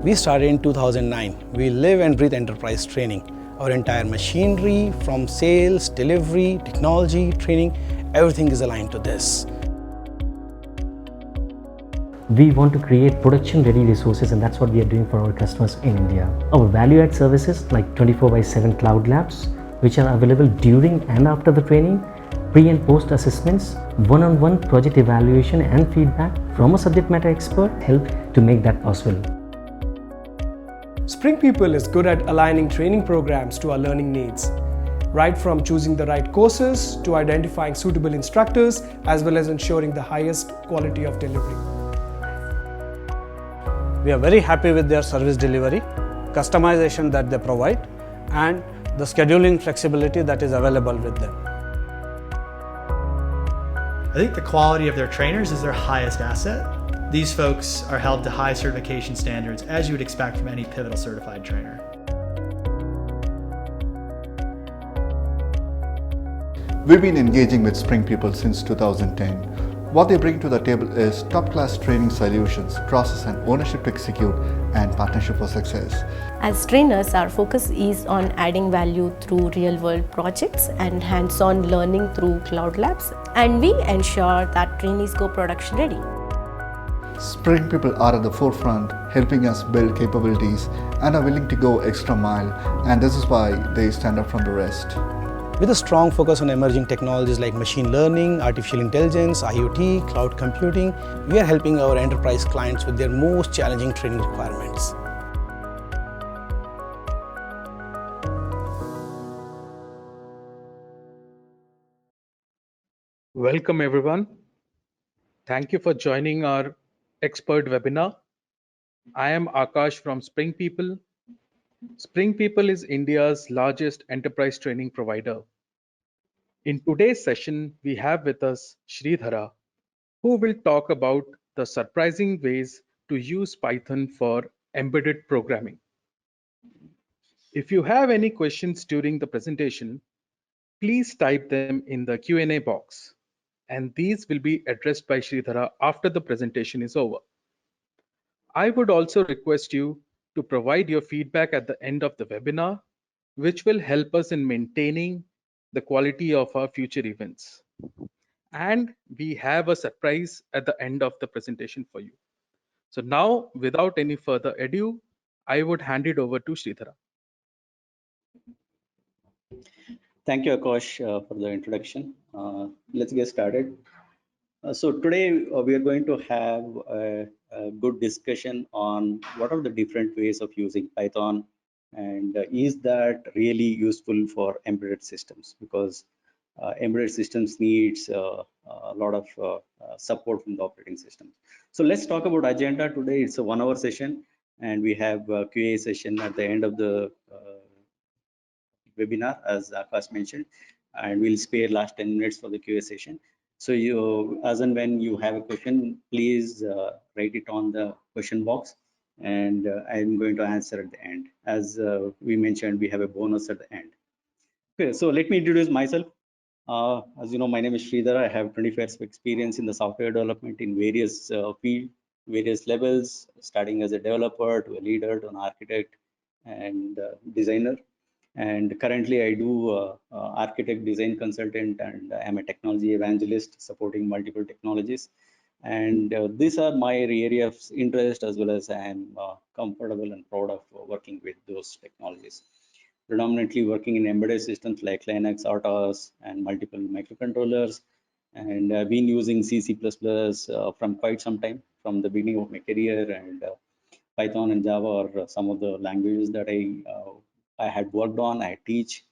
We started in 2009. We live and breathe enterprise training. Our entire machinery, from sales, delivery, technology, training, everything is aligned to this. We want to create production ready resources, and that's what we are doing for our customers in India. Our value add services like 24/7 cloud labs, which are available during and after the training, pre and post assessments, one-on-one project evaluation and feedback from a subject matter expert help to make that possible. Spring People is good at aligning training programs to our learning needs, right from choosing the right courses to identifying suitable instructors, as well as ensuring the highest quality of delivery. We are very happy with their service delivery, customization that they provide, and the scheduling flexibility that is available with them. I think the quality of their trainers is their highest asset. These folks are held to high certification standards, as you would expect from any Pivotal certified trainer. We've been engaging with Spring People since 2010. What they bring to the table is top-class training solutions, process and ownership to execute, and partnership for success. As trainers, our focus is on adding value through real-world projects and hands-on learning through cloud labs, and we ensure that trainees go production ready. Spring People are at the forefront, helping us build capabilities and are willing to go extra mile, and this is why they stand out from the rest. With a strong focus on emerging technologies like machine learning, artificial intelligence, IoT, cloud computing, we are helping our enterprise clients with their most challenging training requirements. Welcome everyone. Thank you for joining our expert webinar. I am Akash from Spring People. Spring People is India's largest enterprise training provider. In today's session, we have with us Sridhara, who will talk about the surprising ways to use Python for embedded programming. If you have any questions during the presentation, please type them in the Q&A box, and these will be addressed by Sridhara after the presentation is over. I would also request you to provide your feedback at the end of the webinar, which will help us in maintaining the quality of our future events. And we have a surprise at the end of the presentation for you. So now, without any further ado, I would hand it over to Sridhara. Thank you, Akash, for the introduction. Let's get started. So today we are going to have a good discussion on what are the different ways of using Python, and is that really useful for embedded systems, because embedded systems needs a lot of support from the operating system. So let's talk about agenda today. It's a 1 hour session, and we have a QA session at the end of the webinar, as Akash mentioned, and we'll spare last 10 minutes for the QA session. So you, as and when you have a question, please write it on the question box, and I'm going to answer at the end. As we mentioned, we have a bonus at the end. Okay, so let me introduce myself. As you know, my name is Sridhar. I have 25 years of experience in the software development in various fields, various levels, starting as a developer to a leader to an architect and designer. And currently I do architect, design consultant, and I'm a technology evangelist supporting multiple technologies. And these are my area of interest, as well as I'm comfortable and proud of working with those technologies. Predominantly working in embedded systems like Linux, RTOS, and multiple microcontrollers. And I've been using C, C++ from quite some time, from the beginning of my career, and Python and Java are some of the languages that I had worked on, I teach,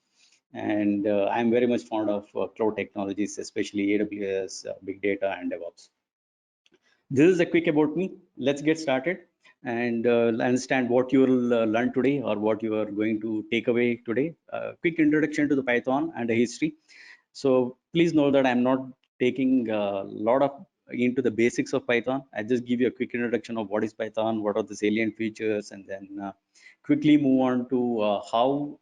and I'm very much fond of cloud technologies, especially AWS, big data, and DevOps. This is a quick about me. Let's get started and understand what you will learn today, or what you are going to take away today. Quick introduction to the Python and the history. So please know that I'm not taking a lot of into the basics of Python. I just give you a quick introduction of what is Python, what are the salient features, and then quickly move on to how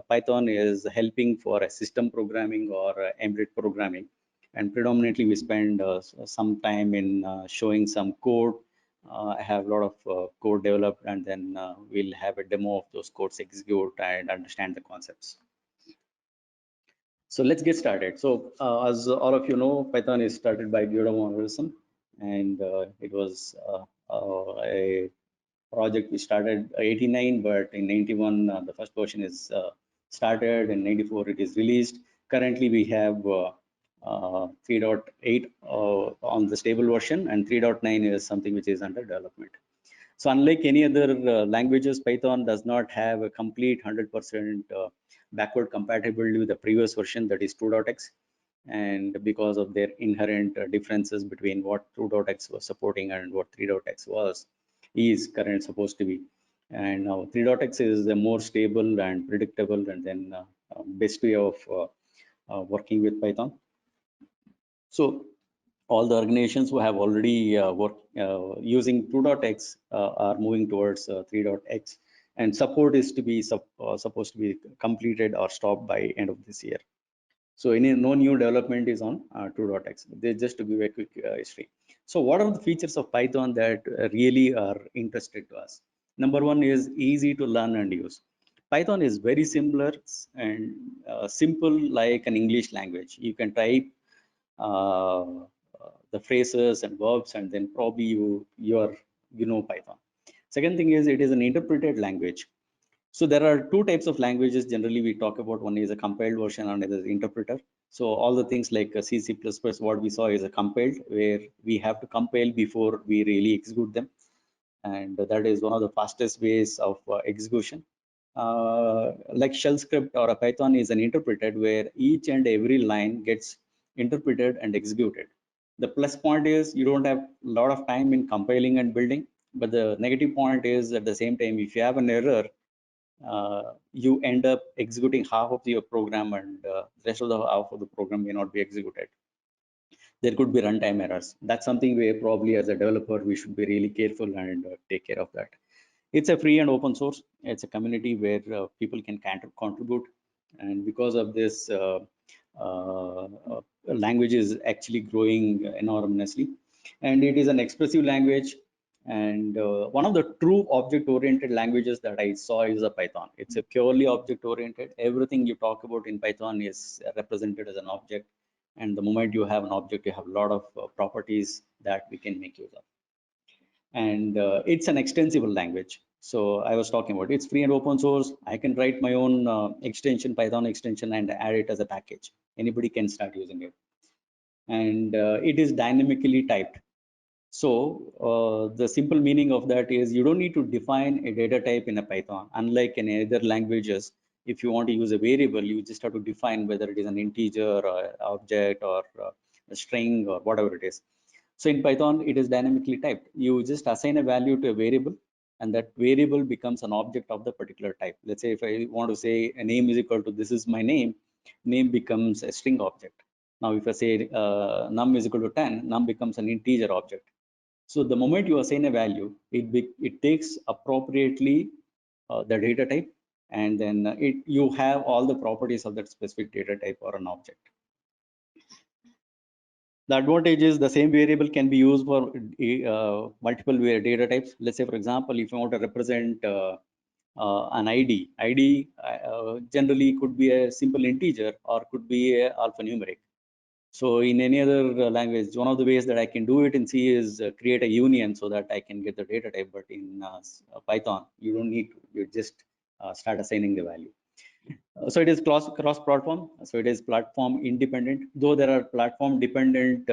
Python is helping for a system programming or embedded programming. And predominantly we spend some time in showing some code I have a lot of code developed, and then we'll have a demo of those codes execute and understand the concepts. So let's get started. So as all of you know, Python is started by Guido von Rossum, and it was a project we started 89, but in 91 the first version is started, and 94 it is released. Currently we have 3.8 on the stable version, and 3.9 is something which is under development. So unlike any other languages, Python does not have a complete 100% backward compatibility with the previous version, that is 2.x. And because of their inherent differences between what 2.x was supporting and what 3.x is currently supposed to be. And now 3.x is the more stable and predictable, and then best way of working with Python. So all the organizations who have already worked using 2.x are moving towards 3.x, and support is to be supposed to be completed or stopped by end of this year. So no new development is on 2.x. Just to give a quick history. So what are the features of Python that really are interested to us? Number one is easy to learn and use. Python is very similar and simple like an English language. You can type the phrases and verbs, and then probably you know Python. Second thing is it is an interpreted language. So there are two types of languages generally we talk about. One is a compiled version and another is interpreter. So all the things like C, C++, what we saw is a compiled, where we have to compile before we really execute them. And that is one of the fastest ways of execution. Like shell script or a Python is an interpreted, where each and every line gets interpreted and executed. The plus point is you don't have a lot of time in compiling and building, but the negative point is at the same time, if you have an error, you end up executing half of your program, and the rest of the half of the program may not be executed. There could be runtime errors. That's something where probably as a developer we should be really careful and take care of that. It's a free and open source. It's a community where people can contribute, and because of this, language is actually growing enormously, and it is an expressive language. And one of the true object-oriented languages that I saw is a Python. It's a purely object-oriented. Everything you talk about in Python is represented as an object, and the moment you have an object, you have a lot of properties that we can make use of. And it's an extensible language. So I was talking about it's free and open source. I can write my own extension, Python extension, and add it as a package. Anybody can start using it. And it is dynamically typed. So the simple meaning of that is you don't need to define a data type in a Python. Unlike in other languages, if you want to use a variable, you just have to define whether it is an integer or object or a string or whatever it is. So in Python, it is dynamically typed. You just assign a value to a variable, and that variable becomes an object of the particular type. Let's say if I want to say a name is equal to this is my name, name becomes a string object. Now if I say num is equal to 10, num becomes an integer object. So the moment you assign a value, it takes appropriately the data type, and then you have all the properties of that specific data type or an object. The advantage is the same variable can be used for multiple data types. Let's say, for example, if you want to represent an ID generally could be a simple integer or could be a alphanumeric. So in any other language, one of the ways that I can do it in C is create a union so that I can get the data type. But in Python, you don't need to. You just start assigning the value. So it is cross-platform. So it is platform independent. Though there are platform-dependent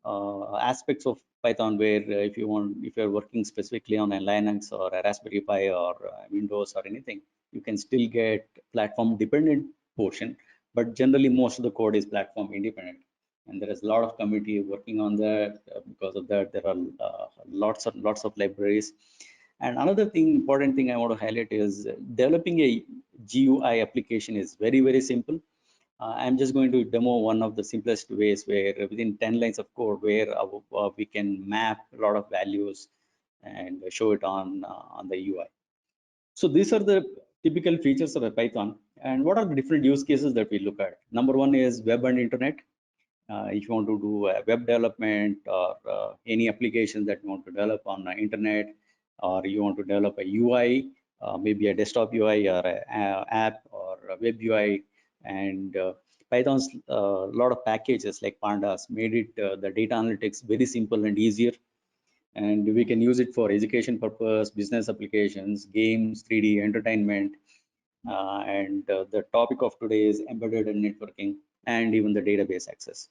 aspects of Python, where if you're working specifically on a Linux or a Raspberry Pi or Windows or anything, you can still get platform-dependent portion. But generally, most of the code is platform independent, and there is a lot of community working on that. Because of that, there are lots of libraries. And another important thing I want to highlight is developing a GUI application is very simple. I'm just going to demo one of the simplest ways, where within 10 lines of code, where we can map a lot of values and show it on the UI. So these are the typical features of a Python. And what are the different use cases that we look at? Number one is web and internet. if you want to do web development or any applications that you want to develop on the internet, or you want to develop a UI, maybe a desktop UI or a app or a web UI, and Python's lot of packages like pandas made it the data analytics very simple and easier, and we can use it for education purpose, business applications, games, 3D entertainment, and the topic of today is embedded networking and even the database access.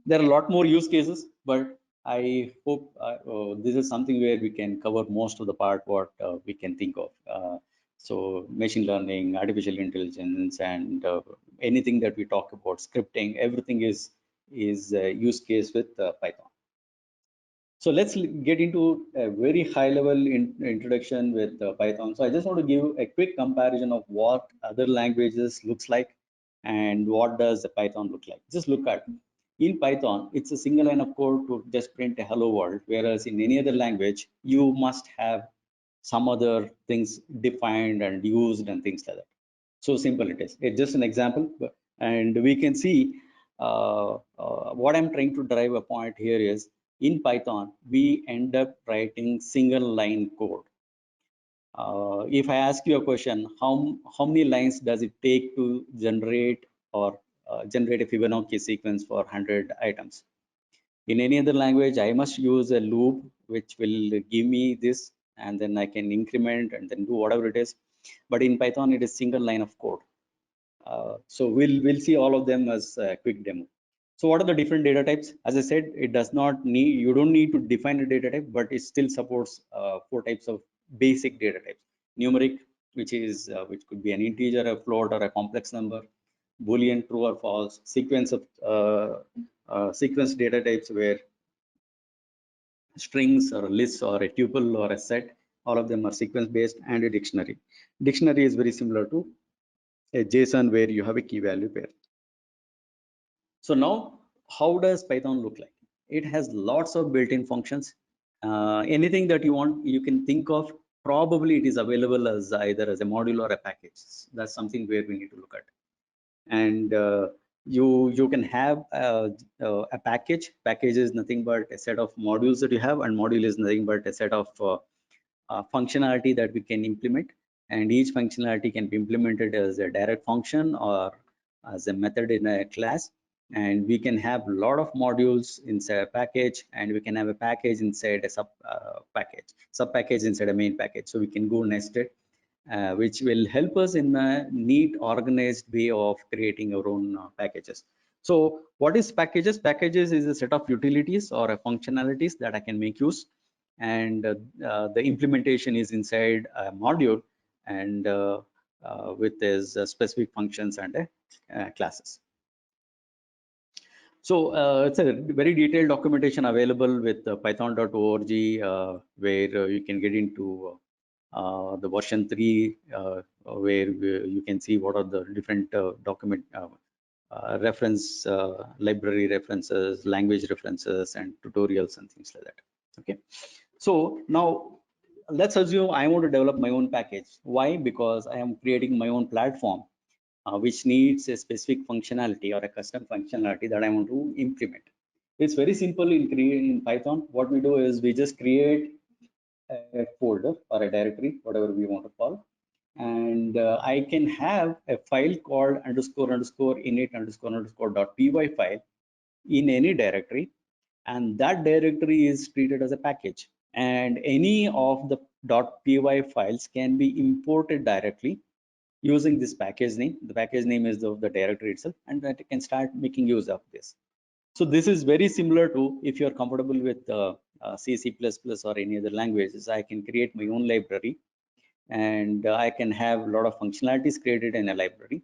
There are a lot more use cases, but I hope this is something where we can cover most of the part what we can think of. So machine learning, artificial intelligence, and anything that we talk about, scripting, everything is use case with Python. So let's get into a very high level introduction with Python. So I just want to give a quick comparison of what other languages looks like and what does the Python look like. Just look at, in Python, it's a single line of code to just print a hello world, whereas in any other language, you must have some other things defined and used and things like that. So simple it is. It's just an example, and we can see what I'm trying to drive a point here is, in Python, we end up writing single line code. If I ask you a question, how many lines does it take to generate or generate a Fibonacci sequence for 100 items? In any other language, I must use a loop which will give me this, and then I can increment and then do whatever it is. But in Python, it is single line of code. So we'll see all of them as a quick demo. So what are the different data types? As I said, it does not need, you don't need to define a data type, but it still supports 4 types of basic data types. Numeric, which could be an integer, a float, or a complex number. Boolean, true or false. Sequence of sequence data types, where strings or lists or a tuple or a set, all of them are sequence based, and a dictionary. Dictionary is very similar to a JSON where you have a key value pair. So now, how does Python look like? It has lots of built-in functions. Anything that you want, you can think of, probably it is available as either as a module or a package. That's something where we need to look at. And you can have a package. Package is nothing but a set of modules that you have, and module is nothing but a set of functionality that we can implement. And each functionality can be implemented as a direct function or as a method in a class. And we can have a lot of modules inside a package, and we can have a package inside a sub package inside a main package. So we can go nested, which will help us in a neat, organized way of creating our own packages. So what is packages? Packages is a set of utilities or a functionalities that I can make use, and the implementation is inside a module, and with its specific functions and classes. So it's a very detailed documentation available with python.org, where you can get into the version 3, where you can see what are the different document reference, library references, language references, and tutorials and things like that. Okay, so now let's assume I want to develop my own package. Why? Because I am creating my own platform, which needs a specific functionality or a custom functionality that I want to implement. It's very simple in Python. What we do is we just create a folder or a directory, whatever we want to call, and I can have a file called __init__.py file in any directory, and that directory is treated as a package, and any of the .py files can be imported directly using this package name. The package name is the directory itself, and that can start making use of this. So this is very similar to, if you're comfortable with C, C++ or any other languages, I can create my own library, and I can have a lot of functionalities created in a library.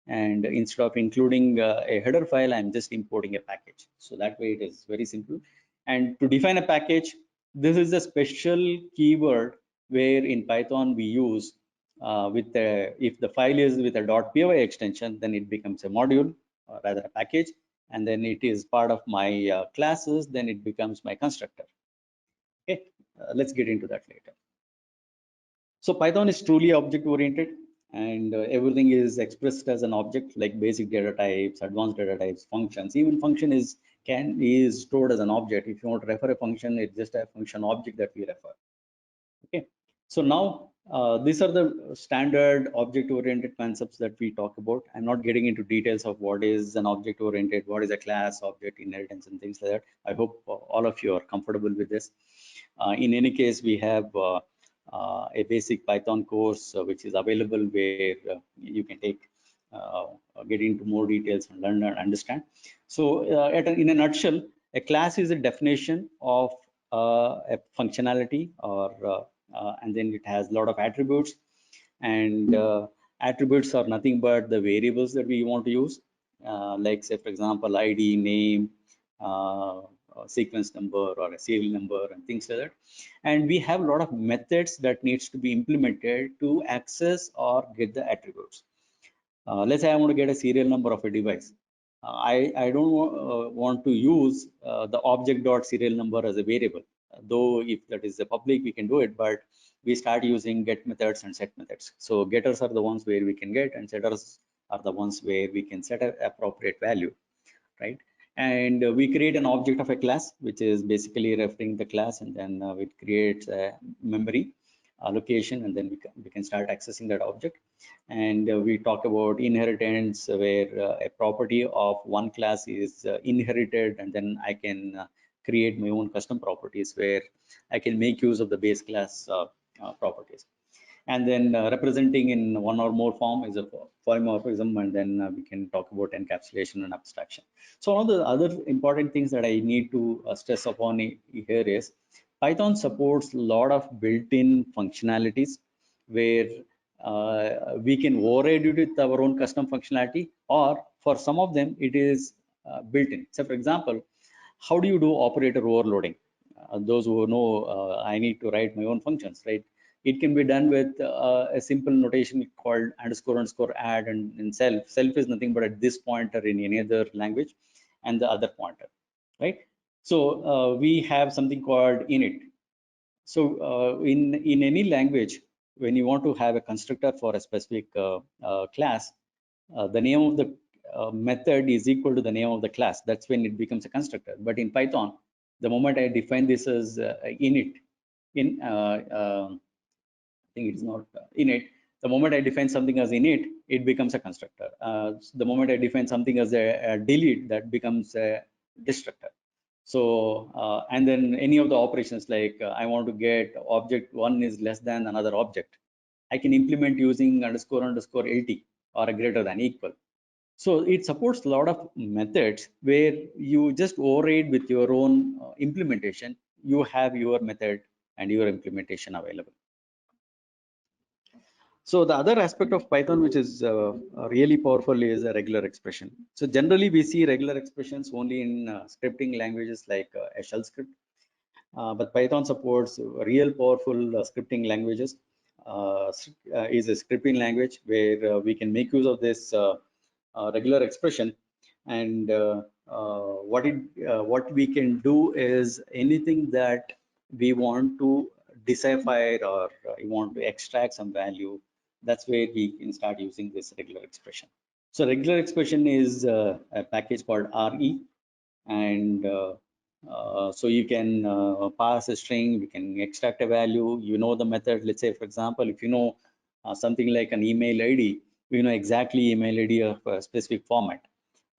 And instead of including a header file, I'm just importing a package. So that way it is very simple. And to define a package, this is a special keyword where in Python we use if the file is with a .py extension, then it becomes a module, or rather a package, and then it is part of my classes, then it becomes my constructor. Okay, let's get into that later. So Python is truly object oriented, and everything is expressed as an object, like basic data types, advanced data types, functions. Even function is stored as an object. If you want to refer a function, it's just a function object that we refer. Okay, so now these are the standard object-oriented concepts that we talk about. I'm not getting into details of what is an object-oriented, what is a class, object, inheritance, and things like that. I hope all of you are comfortable with this. In any case, we have a basic Python course which is available, where you can take get into more details and learn and understand. So in a nutshell, a class is a definition of a functionality, or and then it has a lot of attributes, and attributes are nothing but the variables that we want to use, like say for example ID, name, sequence number or a serial number and things like that. And we have a lot of methods that needs to be implemented to access or get the attributes. Let's say I want to get a serial number of a device. I don't want to use the object.serial number as a variable, though if that is a public we can do it, but we start using get methods and set methods. So getters are the ones where we can get, and setters are the ones where we can set an appropriate value, right? And we create an object of a class, which is basically referring the class, and then it creates a memory allocation, and then we can start accessing that object. And we talk about inheritance, where a property of one class is inherited, and then I can create my own custom properties where I can make use of the base class properties. And then representing in one or more form is a polymorphism, and then we can talk about encapsulation and abstraction. So one of the other important things that I need to stress upon here is Python supports a lot of built-in functionalities, where we can override it with our own custom functionality, or for some of them it is built-in. So for example, how do you do operator overloading? Those who know, I need to write my own functions, right? It can be done with a simple notation called __add and self. Self is nothing but at this pointer in any other language, and the other pointer, right? So we have something called init. So in any language, when you want to have a constructor for a specific class, the name of the method is equal to the name of the class. That's when it becomes a constructor. But in Python, the moment I define this as init, I think it's not init. The moment I define something as init, it becomes a constructor. The moment I define something as a delete, that becomes a destructor. So, and then any of the operations, like I want to get object one is less than another object, I can implement using __LT or a greater than equal. So it supports a lot of methods where you just override with your own implementation. You have your method and your implementation available. So the other aspect of Python, which is really powerful, is a regular expression. So generally we see regular expressions only in scripting languages like a shell script, but Python supports real powerful scripting languages. Is a scripting language where we can make use of this regular expression, and what we can do is anything that we want to decipher, or you want to extract some value, that's where we can start using this regular expression. So regular expression is a package called RE, and so you can pass a string, you can extract a value, you know the method. Let's say for example, if you know something like an email ID, you know exactly email ID of a specific format,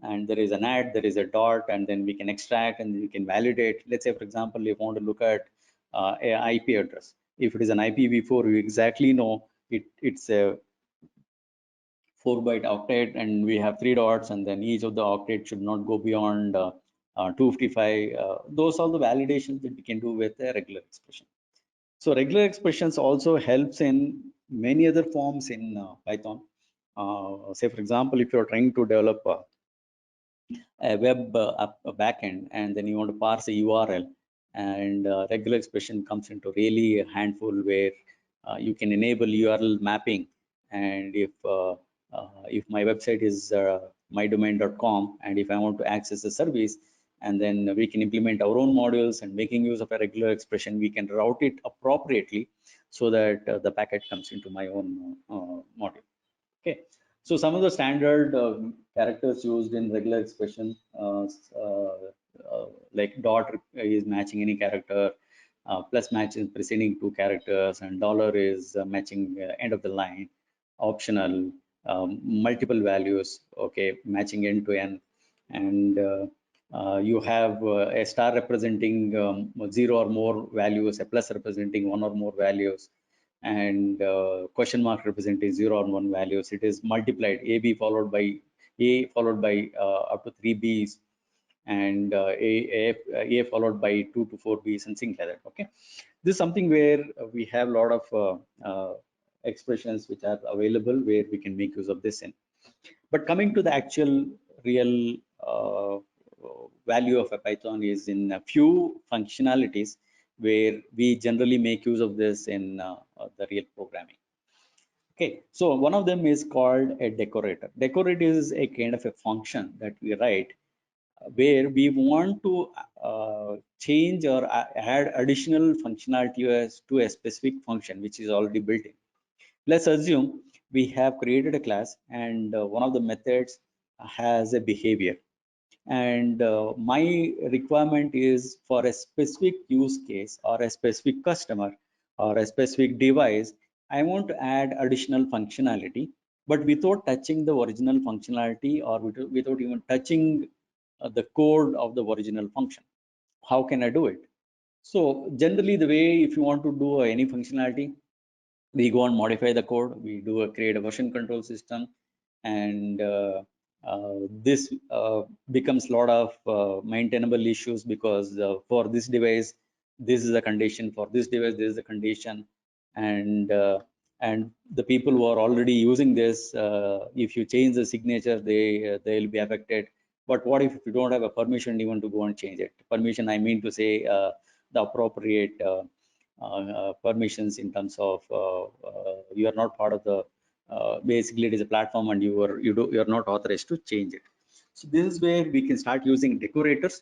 and there is an add, there is a dot, and then we can extract and we can validate. Let's say for example, if you want to look at a IP address, if it is an IPv4, you exactly know it's a 4-byte octet, and we have 3 dots, and then each of the octet should not go beyond 255. Those are the validations that we can do with a regular expression. So regular expressions also helps in many other forms in Python. Say for example, if you're trying to develop a web backend, and then you want to parse a URL, and regular expression comes into really a handful, where you can enable URL mapping. And if my website is mydomain.com, and if I want to access a service, and then we can implement our own modules, and making use of a regular expression, we can route it appropriately so that the packet comes into my own module. Okay, so some of the standard characters used in regular expression, like dot is matching any character, plus match is preceding two characters, and dollar is matching end of the line, optional, multiple values, okay, matching end to end, and you have a star representing zero or more values, a plus representing one or more values, and question mark representing 0 or 1 values. It is multiplied, AB followed by A followed by up to 3 Bs, and A followed by 2 to 4 Bs, and things like that. Okay, this is something where we have a lot of expressions which are available where we can make use of this in. But coming to the actual real value of a Python is in a few functionalities where we generally make use of this in the real programming. Okay, so one of them is called a decorator. Decorator is a kind of a function that we write where we want to change or add additional functionality to a specific function which is already built in. Let's assume we have created a class, and one of the methods has a behavior, and my requirement is for a specific use case or a specific customer or a specific device, I want to add additional functionality, but without touching the original functionality or without even touching the code of the original function. How can I do it? So generally, the way, if you want to do any functionality, we go and modify the code, we create a version control system, and this becomes a lot of maintainable issues, because for this device this is a condition, for this device this is a condition, and the people who are already using this, if you change the signature, they'll be affected. But what if you don't have a permission even to go and change it? Permission, I mean to say the appropriate permissions in terms of you are not part of the basically it is a platform and you're not authorized to change it. So this is where we can start using decorators.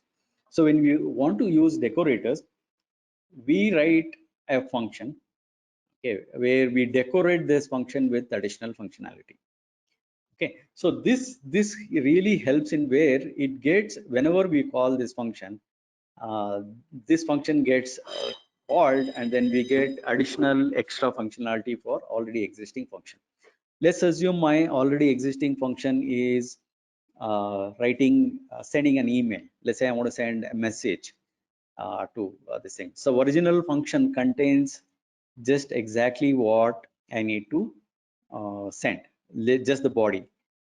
So when we want to use decorators, we write a function, okay, where we decorate this function with additional functionality. Okay, so this really helps in where it gets, whenever we call this function, this function gets called, and then we get additional extra functionality for already existing function. Let's assume my already existing function is sending an email. Let's say I want to send a message to this thing. So original function contains just exactly what I need to send, just the body.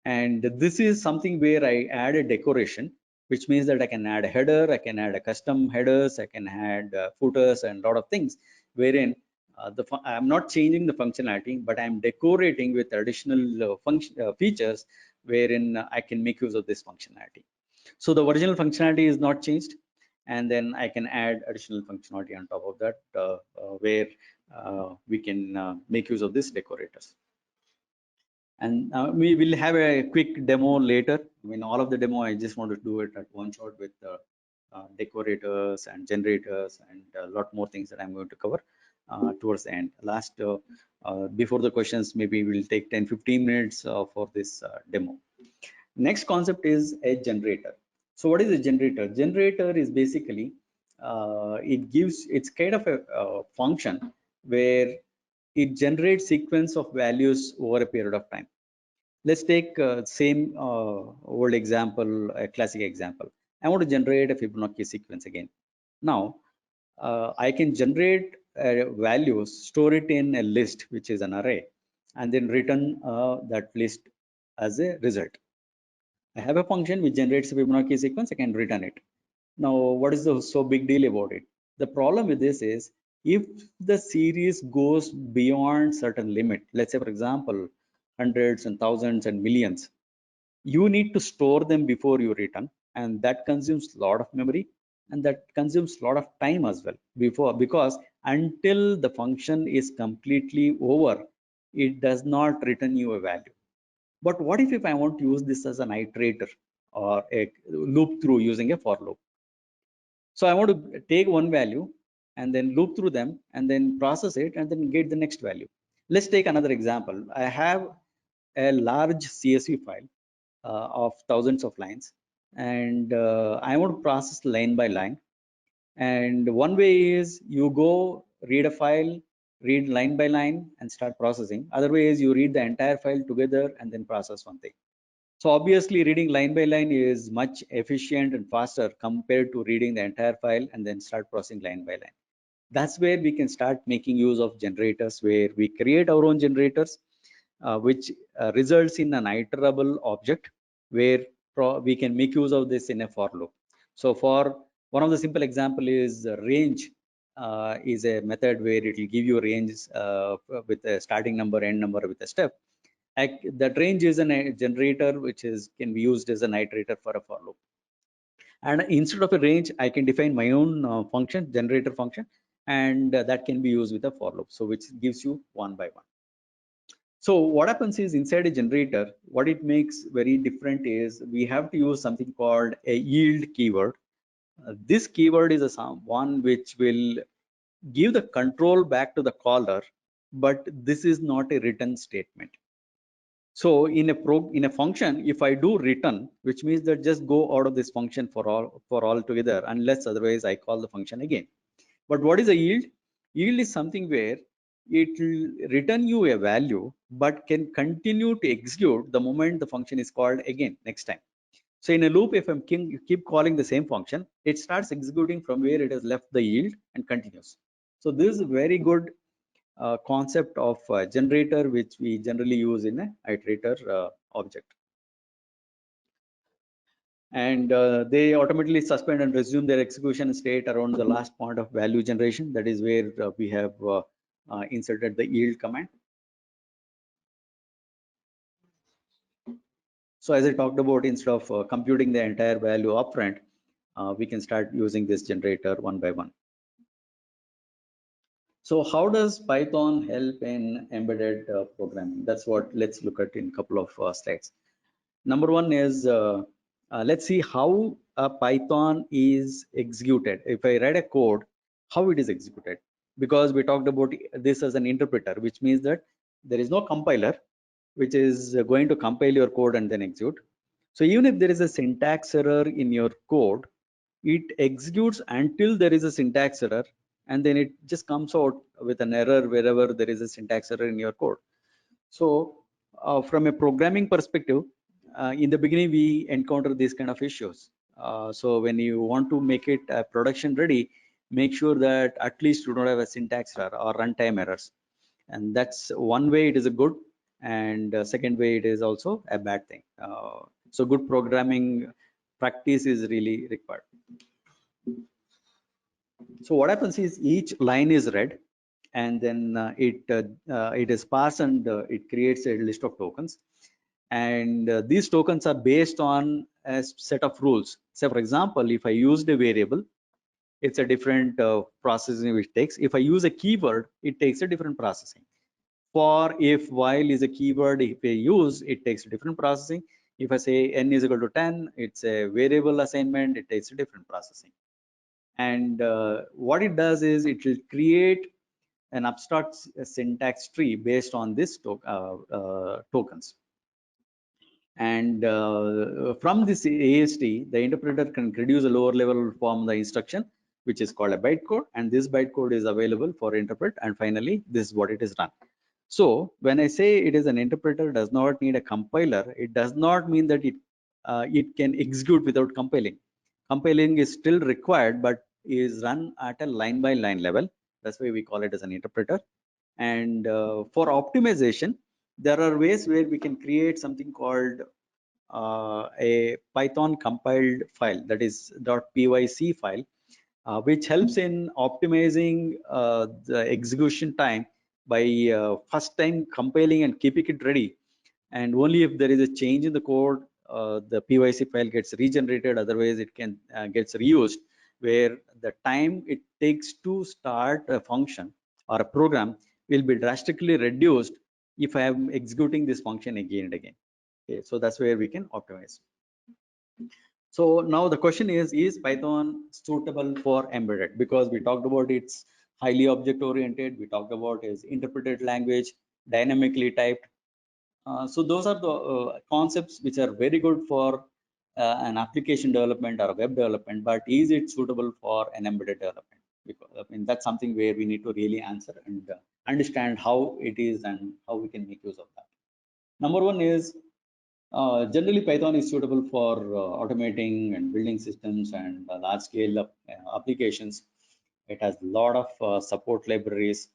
And this is something where I add a decoration, which means that I can add a header, I can add a custom headers, I can add footers and a lot of things, wherein I'm not changing the functionality, but I'm decorating with additional features wherein I can make use of this functionality. So the original functionality is not changed, and then I can add additional functionality on top of that, where we can make use of these decorators. And we will have a quick demo later. I mean, all of the demo, I just want to do it at one shot with decorators and generators and a lot more things that I'm going to cover towards the end. Before the questions, maybe we'll take 10-15 minutes for this demo. Next concept is a generator. So what is a generator? Generator is basically, it's kind of a function where it generates sequence of values over a period of time. Let's take same old example, a classic example. I want to generate a Fibonacci sequence again. Now, I can generate values, store it in a list, which is an array, and then return that list as a result. I have a function which generates a Fibonacci sequence, I can return it. Now, what is the so big deal about it? The problem with this is, if the series goes beyond certain limit, let's say for example, hundreds and thousands and millions, you need to store them before you return, and that consumes a lot of memory, and that consumes a lot of time as well because until the function is completely over, it does not return you a value. But what if I want to use this as an iterator or a loop through using a for loop? So I want to take one value and then loop through them and then process it and then get the next value. Let's take another example. I have a large CSV file of thousands of lines, and I want to process line by line. And one way is you go read a file, read line by line and start processing. Other way is you read the entire file together and then process one thing. So obviously reading line by line is much efficient and faster compared to reading the entire file and then start processing line by line. That's where we can start making use of generators, where we create our own generators, which results in an iterable object, where we can make use of this in a for loop. So for one of the simple example is range is a method where it will give you ranges with a starting number, end number with a step. That range is a generator which can be used as an iterator for a for loop. And instead of a range, I can define my own function, generator function, and that can be used with a for loop. So which gives you one by one. So what happens is inside a generator, what it makes very different is we have to use something called a yield keyword. This keyword is one which will give the control back to the caller, but this is not a return statement. So in a function, if I do return, which means that just go out of this function for all together, unless otherwise I call the function again. But what is a yield? Yield is something where it will return you a value, but can continue to execute the moment the function is called again next time. So in a loop, if I'm keep calling the same function, it starts executing from where it has left the yield and continues. So this is a very good concept of generator, which we generally use in a iterator object. And they automatically suspend and resume their execution state around the last point of value generation. That is where we have inserted the yield command. So as I talked about, instead of computing the entire value upfront, we can start using this generator one by one. So how does Python help in embedded programming? That's what let's look at in a couple of slides. Number one is let's see how Python is executed. If I write a code, how it is executed, because we talked about this as an interpreter, which means that there is no compiler which is going to compile your code and then execute. So even if there is a syntax error in your code, it executes until there is a syntax error, and then it just comes out with an error wherever there is a syntax error in your code. So from a programming perspective, in the beginning we encounter these kind of issues. So when you want to make it production ready, make sure that at least you don't have a syntax error or runtime errors. And that's one way it is a good, and second way it is also a bad thing. So good programming practice is really required. So what happens is each line is read, and then it is parsed, and it creates a list of tokens. And these tokens are based on a set of rules. So for example, if I used a variable, it's a different processing which takes. If I use a keyword, it takes a different processing. For if while is a keyword, if I use, it takes a different processing. If I say n is equal to 10, it's a variable assignment, it takes a different processing. And what it does is it will create an abstract syntax tree based on this tokens. And from this AST, the interpreter can reduce a lower level form the instruction, which is called a bytecode, and this bytecode is available for interpret, and finally this is what it is run. So when I say it is an interpreter does not need a compiler, it does not mean that it can execute without compiling. Compiling is still required, but is run at a line by line level. That's why we call it as an interpreter. And for optimization, there are ways where we can create something called a Python compiled file, that is .pyc file, which helps in optimizing the execution time by first time compiling and keeping it ready. And only if there is a change in the code, the PYC file gets regenerated, otherwise it can gets reused, where the time it takes to start a function or a program will be drastically reduced if I am executing this function again and again. Okay, so that's where we can optimize. So now the question is Python suitable for embedded? Because we talked about it's highly object oriented, we talked about is interpreted language, dynamically typed. So those are the concepts which are very good for an application development or a web development, but is it suitable for an embedded development? Because I mean, that's something where we need to really answer and understand how it is and how we can make use of that. Number one is generally Python is suitable for automating and building systems and large scale applications. It has a lot of support libraries.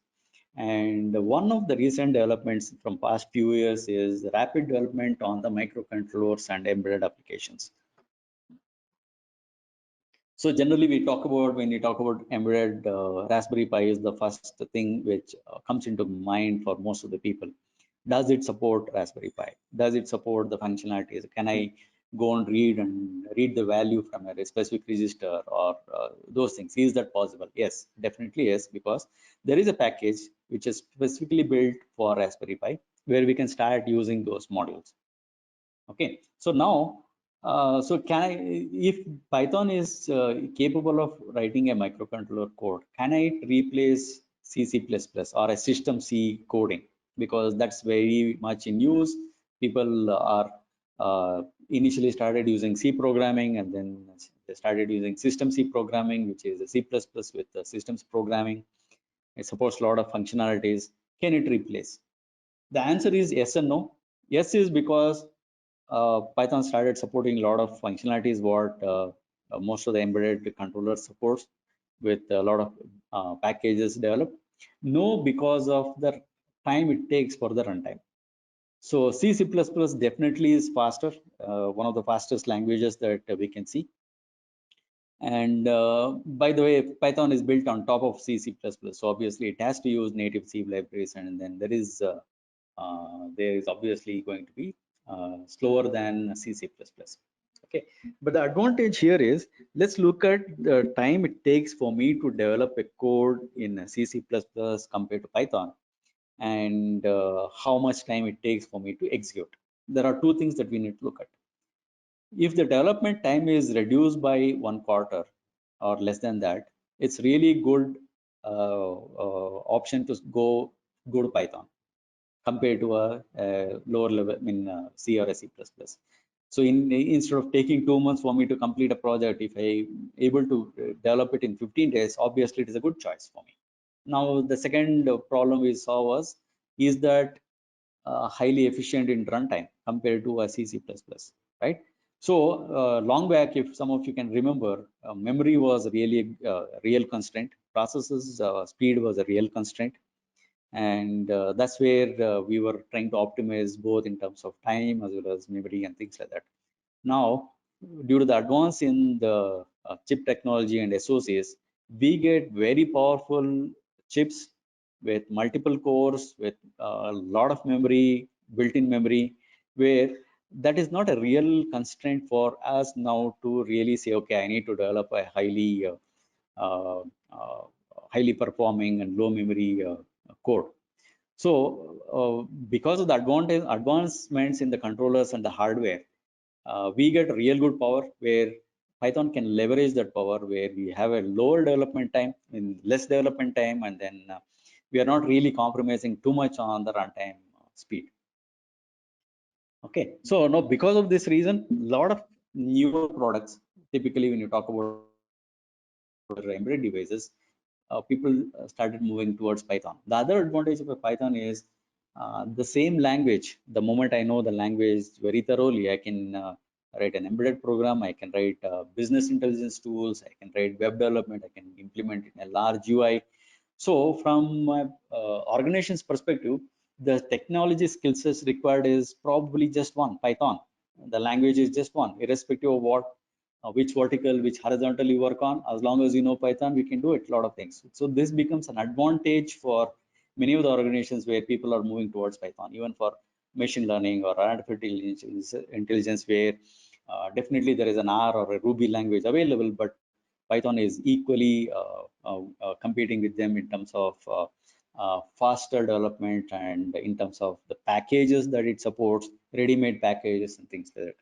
And one of the recent developments from past few years is rapid development on the microcontrollers and embedded applications. So generally we talk about, when we talk about embedded, Raspberry Pi is the first thing which comes into mind for most of the people. Does it support Raspberry Pi? Does it support the functionalities? Can I go and read the value from a specific register or those things? Is that possible? Yes, definitely yes, because there is a package which is specifically built for Raspberry Pi where we can start using those modules. Okay, so now, so if Python is capable of writing a microcontroller code, can I replace C, C++ or a system C coding? Because that's very much in use. People are initially started using C programming, and then they started using system C programming, which is a C++ with the systems programming. It supports a lot of functionalities. Can it replace? The answer is yes and no. Yes is because Python started supporting a lot of functionalities what most of the embedded controller supports with a lot of packages developed. No, because of the time it takes for the runtime. So C, C++ definitely is faster, one of the fastest languages that we can see. And by the way, Python is built on top of C, C++. So obviously it has to use native C libraries, and then there is obviously going to be slower than C, C++. Okay, but the advantage here is, let's look at the time it takes for me to develop a code in C, C++ compared to Python, and how much time it takes for me to execute. There are two things that we need to look at. If the development time is reduced by 1/4 or less than that, it's really good option to go to Python compared to a lower level in C or a C++. So instead of taking 2 months for me to complete a project, if I able to develop it in 15 days, obviously it is a good choice for me. Now the second problem we saw is that highly efficient in runtime compared to a C, C++, right? So long back, if some of you can remember, memory was really a real constraint. Processes speed was a real constraint. And that's where we were trying to optimize both in terms of time as well as memory and things like that. Now, due to the advance in the chip technology and SoCs, we get very powerful chips with multiple cores, with a lot of memory, built-in memory, where that is not a real constraint for us now to really say, okay, I need to develop a highly performing and low memory code. So because of the advancements in the controllers and the hardware, we get real good power where Python can leverage that power, where we have a lower development time, in less development time, and then we are not really compromising too much on the runtime speed. Okay, so now because of this reason, a lot of newer products, typically when you talk about embedded devices, people started moving towards Python. The other advantage of a Python is the same language. The moment I know the language very thoroughly, I can write an embedded program, I can write business intelligence tools, I can write web development, I can implement it in a large UI. So from my organization's perspective, the technology skill sets required is probably just one, Python. The language is just one, irrespective of what which vertical, which horizontal you work on. As long as you know Python, we can do it, a lot of things. So this becomes an advantage for many of the organizations where people are moving towards Python, even for machine learning or artificial intelligence, where definitely there is an R or a Ruby language available, but Python is equally competing with them in terms of faster development and in terms of the packages that it supports, ready-made packages and things like that.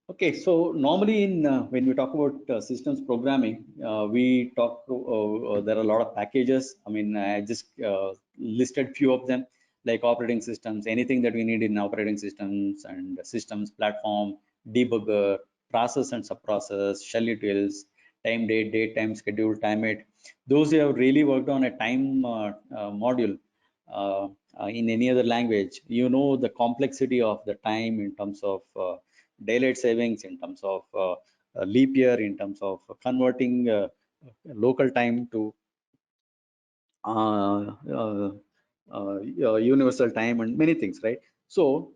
Okay, so normally in when we talk about systems programming, we talk there are a lot of packages. I mean, I just listed few of them. like operating systems, anything that we need in operating systems and systems, platform, debugger, process and subprocess, shell utils, time date time, schedule, time it. Those who have really worked on a time module in any other language, you know the complexity of the time in terms of daylight savings, in terms of leap year, in terms of converting local time to universal time and many things, right? So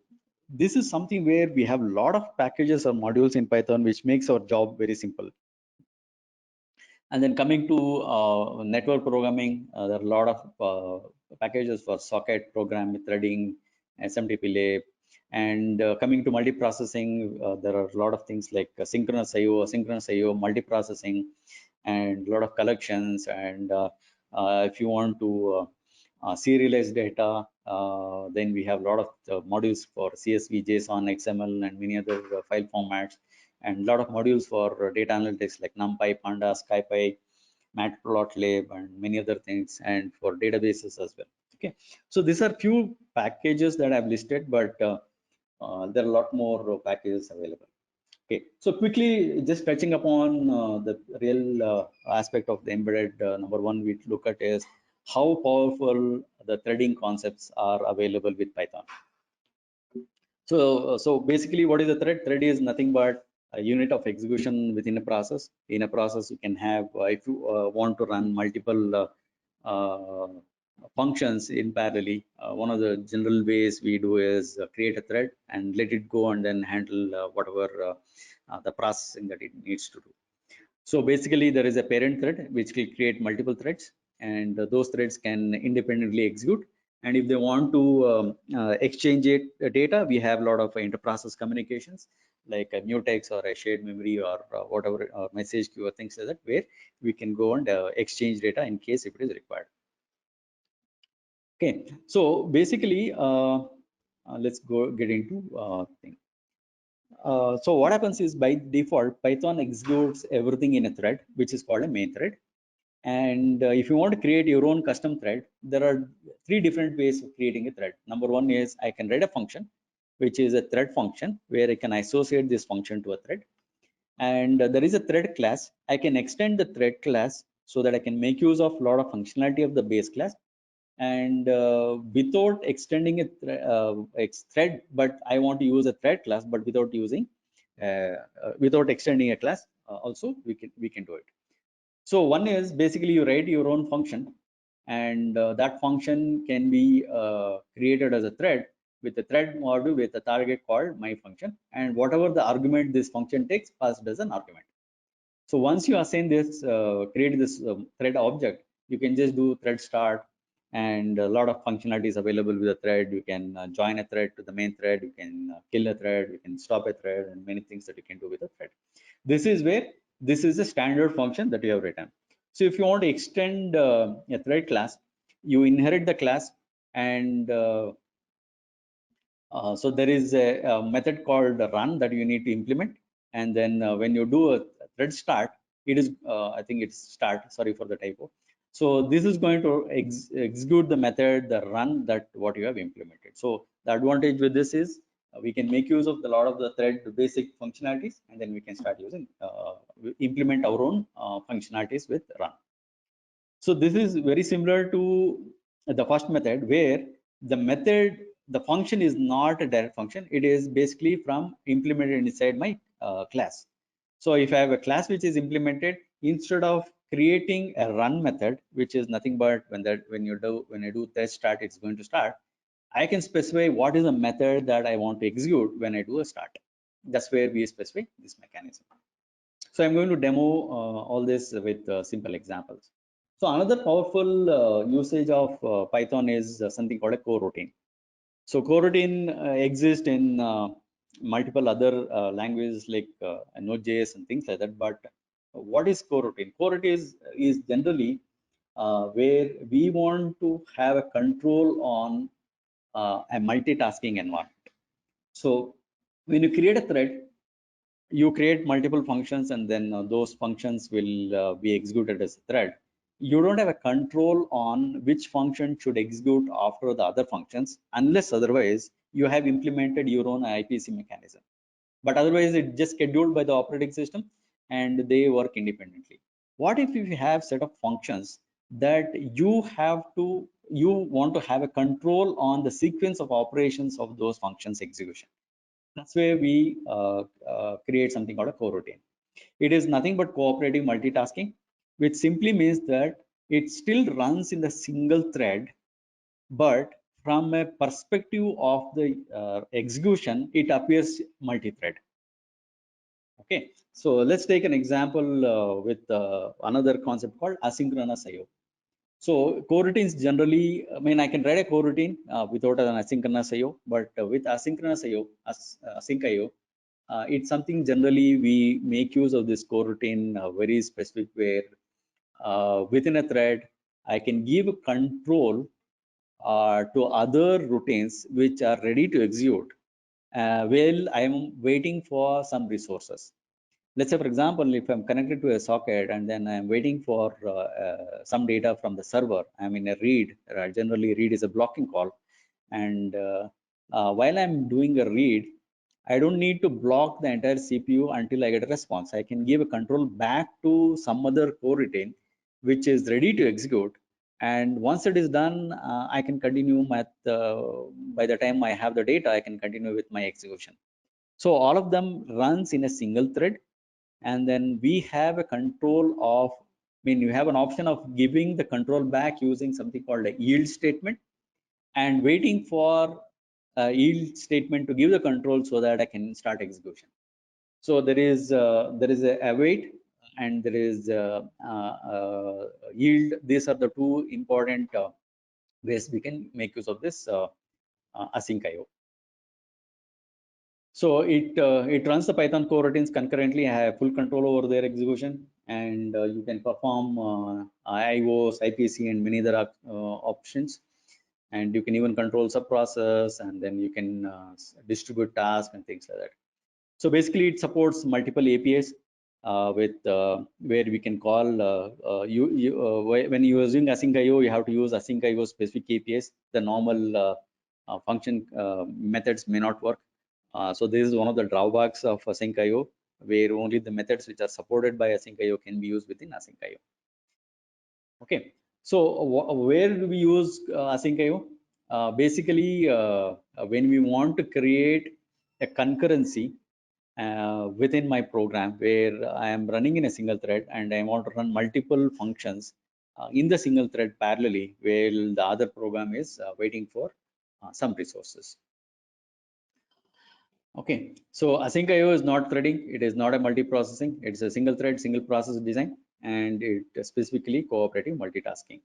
this is something where we have a lot of packages or modules in Python, which makes our job very simple. And then coming to network programming, there are a lot of packages for socket program, threading, SMTP lib. And coming to multiprocessing, there are a lot of things like synchronous IO, multiprocessing, and a lot of collections. And if you want to serialize data, then we have a lot of modules for CSV, JSON, XML, and many other file formats, and a lot of modules for data analytics like NumPy, Pandas, SciPy, Matplotlib, and many other things, and for databases as well. Okay, so these are few packages that I've listed, but there are a lot more packages available. Okay, so quickly just touching upon the real aspect of the embedded. Number one we look at is how powerful the threading concepts are available with Python. So basically, what is a thread? Thread is nothing but a unit of execution within a process. In a process, you can have, if you want to run multiple functions in parallel, one of the general ways we do is create a thread and let it go and then handle whatever the processing that it needs to do. So basically, there is a parent thread which will create multiple threads, and those threads can independently execute. And if they want to exchange data, we have a lot of inter-process communications like a mutex or a shared memory or whatever, message queue or things like that, where we can go and exchange data in case if it is required. Okay, so basically, let's get into thing. So what happens is, by default, Python executes everything in a thread, which is called a main thread. And if you want to create your own custom thread, there are three different ways of creating a thread. Number one is I can write a function, which is a thread function, where I can associate this function to a thread. And there is a thread class. I can extend the thread class so that I can make use of a lot of functionality of the base class. And without extending a thread, but I want to use a thread class, but without using, without extending a class, also we can do it. So one is basically you write your own function, and that function can be created as a thread with a thread module with a target called my function, and whatever the argument this function takes, passed as an argument. So once you assign this, create this thread object, you can just do thread start, and a lot of functionalities available with a thread. You can join a thread to the main thread, you can kill a thread, you can stop a thread, and many things that you can do with a thread. This is where this is a standard function that you have written. So if you want to extend a thread class, you inherit the class, and so there is a method called run that you need to implement. And then when you do a thread start, it is, I think it's start, sorry for the typo. So this is going to execute the method, the run, that what you have implemented. So the advantage with this is we can make use of a lot of the thread basic functionalities, and then we can start using, implement our own functionalities with run. So this is very similar to the first method, where the function is not a direct function. It is basically from implemented inside my class. So if I have a class which is implemented, instead of creating a run method, which is nothing but when I do test start, it's going to start, I can specify what is the method that I want to execute when I do a start. That's where we specify this mechanism. So I'm going to demo all this with simple examples. So another powerful usage of Python is something called a coroutine. So coroutine exists in multiple other languages like Node.js and things like that. But what is coroutine? Coroutine is generally where we want to have a control on a multitasking environment. So when you create a thread, you create multiple functions, and then those functions will be executed as a thread. you don't have a control on which function should execute after the other functions, unless otherwise you have implemented your own IPC mechanism. But otherwise it's just scheduled by the operating system and they work independently. What if you have set of functions that you want to have a control on the sequence of operations of those functions execution? That's where we create something called a coroutine. It is nothing but cooperative multitasking, which simply means that it still runs in the single thread, but from a perspective of the execution, it appears multi-thread. Okay, so let's take an example with another concept called asynchronous IO. So coroutines generally, I mean, I can write a coroutine without an asynchronous IO, but with asynchronous IO, async IO, it's something generally we make use of this coroutine very specific where within a thread, I can give control to other routines which are ready to execute while I am waiting for some resources. Let's say, for example, if I'm connected to a socket and then I'm waiting for some data from the server, I'm in a read. Generally, read is a blocking call. And while I'm doing a read, I don't need to block the entire CPU until I get a response. I can give a control back to some other coroutine which is ready to execute. And once it is done, I can continue by the time I have the data, I can continue with my execution. So all of them runs in a single thread. And then we have a control of, I mean, you have an option of giving the control back using something called a yield statement and waiting for a yield statement to give the control so that I can start execution. So there is a await and there is yield. These are the two important ways we can make use of this async IO. So it runs the Python coroutines concurrently. I have full control over their execution, and you can perform IOs, IPC, and many other options. And you can even control subprocess, and then you can distribute tasks and things like that. So basically, it supports multiple APIs with where we can call when you're using async IO, you have to use async IO specific APIs. The normal function methods may not work. So this is one of the drawbacks of async IO, where only the methods which are supported by async IO can be used within async IO. Okay, so where do we use async IO? Basically, when we want to create a concurrency within my program where I am running in a single thread and I want to run multiple functions in the single thread parallelly, while the other program is waiting for some resources. Okay, so async IO is not threading. It is not a multi-processing. It's a single thread, single process design, and it specifically cooperative multitasking.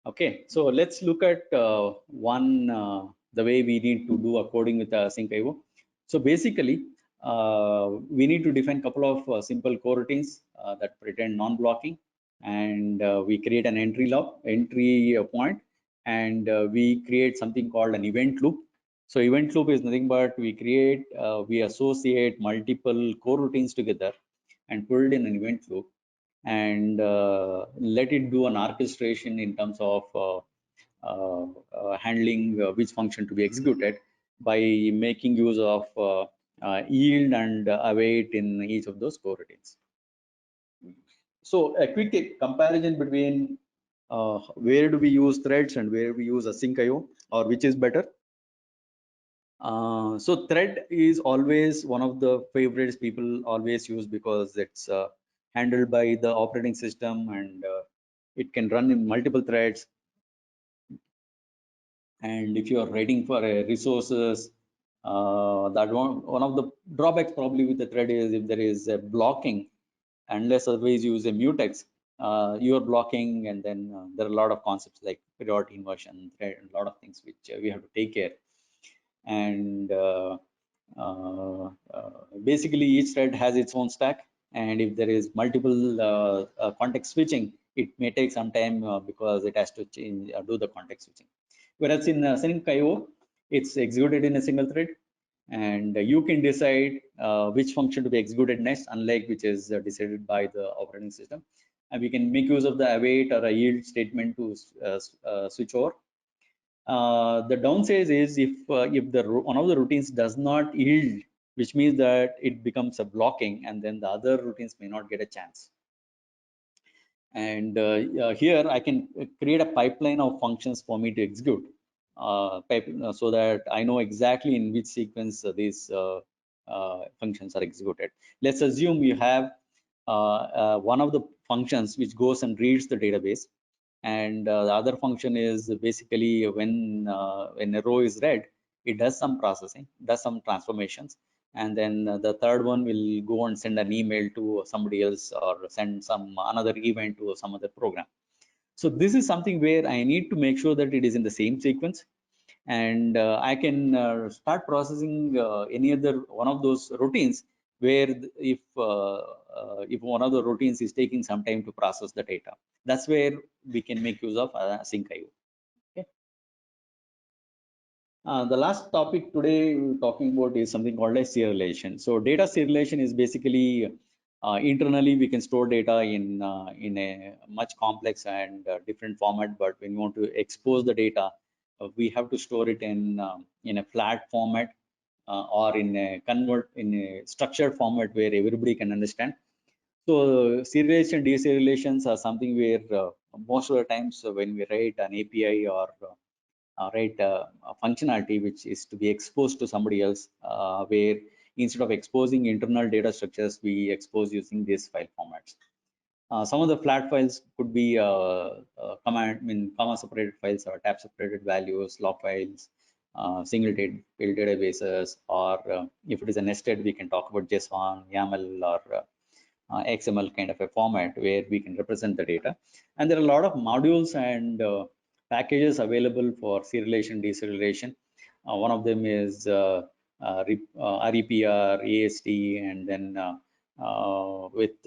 Okay, so let's look at the way we need to do a coding with async IO. So basically, we need to define a couple of simple coroutines that pretend non-blocking, and we create an entry point, and we create something called an event loop. So event loop is nothing but we associate multiple coroutines together and put it in an event loop and let it do an orchestration in terms of handling which function to be executed by making use of yield and await in each of those coroutines. So a quick comparison between where do we use threads and where we use async IO, or which is better. So thread is always one of the favorites people always use because it's handled by the operating system and it can run in multiple threads. And if you are writing for resources, that one of the drawbacks probably with the thread is if there is a blocking, unless otherwise you use a mutex, you are blocking, and then there are a lot of concepts like priority inversion, thread, and a lot of things which we have to take care. And basically each thread has its own stack, and if there is multiple context switching, it may take some time because it has to change do the context switching. Whereas in async IO, it's executed in a single thread, and you can decide which function to be executed next, unlike which is decided by the operating system. and we can make use of the await or a yield statement to switch over. The downside is if one of the routines does not yield, which means that it becomes a blocking, and then the other routines may not get a chance. And here I can create a pipeline of functions for me to execute, so that I know exactly in which sequence these functions are executed. Let's assume you have one of the functions which goes and reads the database, and the other function is basically when a row is read, it does some processing, does some transformations, and then the third one will go and send an email to somebody else or send some another event to some other program. So this is something where I need to make sure that it is in the same sequence, and I can start processing any other one of those routines where if one of the routines is taking some time to process the data. That's where we can make use of SyncIO. Okay. The last topic today we're talking about is something called as serialization. So data serialization is basically internally we can store data in a much complex and different format, but when we want to expose the data, we have to store it in a flat format or in a structured format where everybody can understand. So serialization, deserializations are something where most of the times when we write an API or write a functionality which is to be exposed to somebody else, where instead of exposing internal data structures, we expose using these file formats. Some of the flat files could be comma separated files or tab separated values, log files, single field databases, or if it is a nested, we can talk about JSON, YAML, or XML kind of a format where we can represent the data. And there are a lot of modules and packages available for serialization, deserialization. One of them is REPR, AST, and then with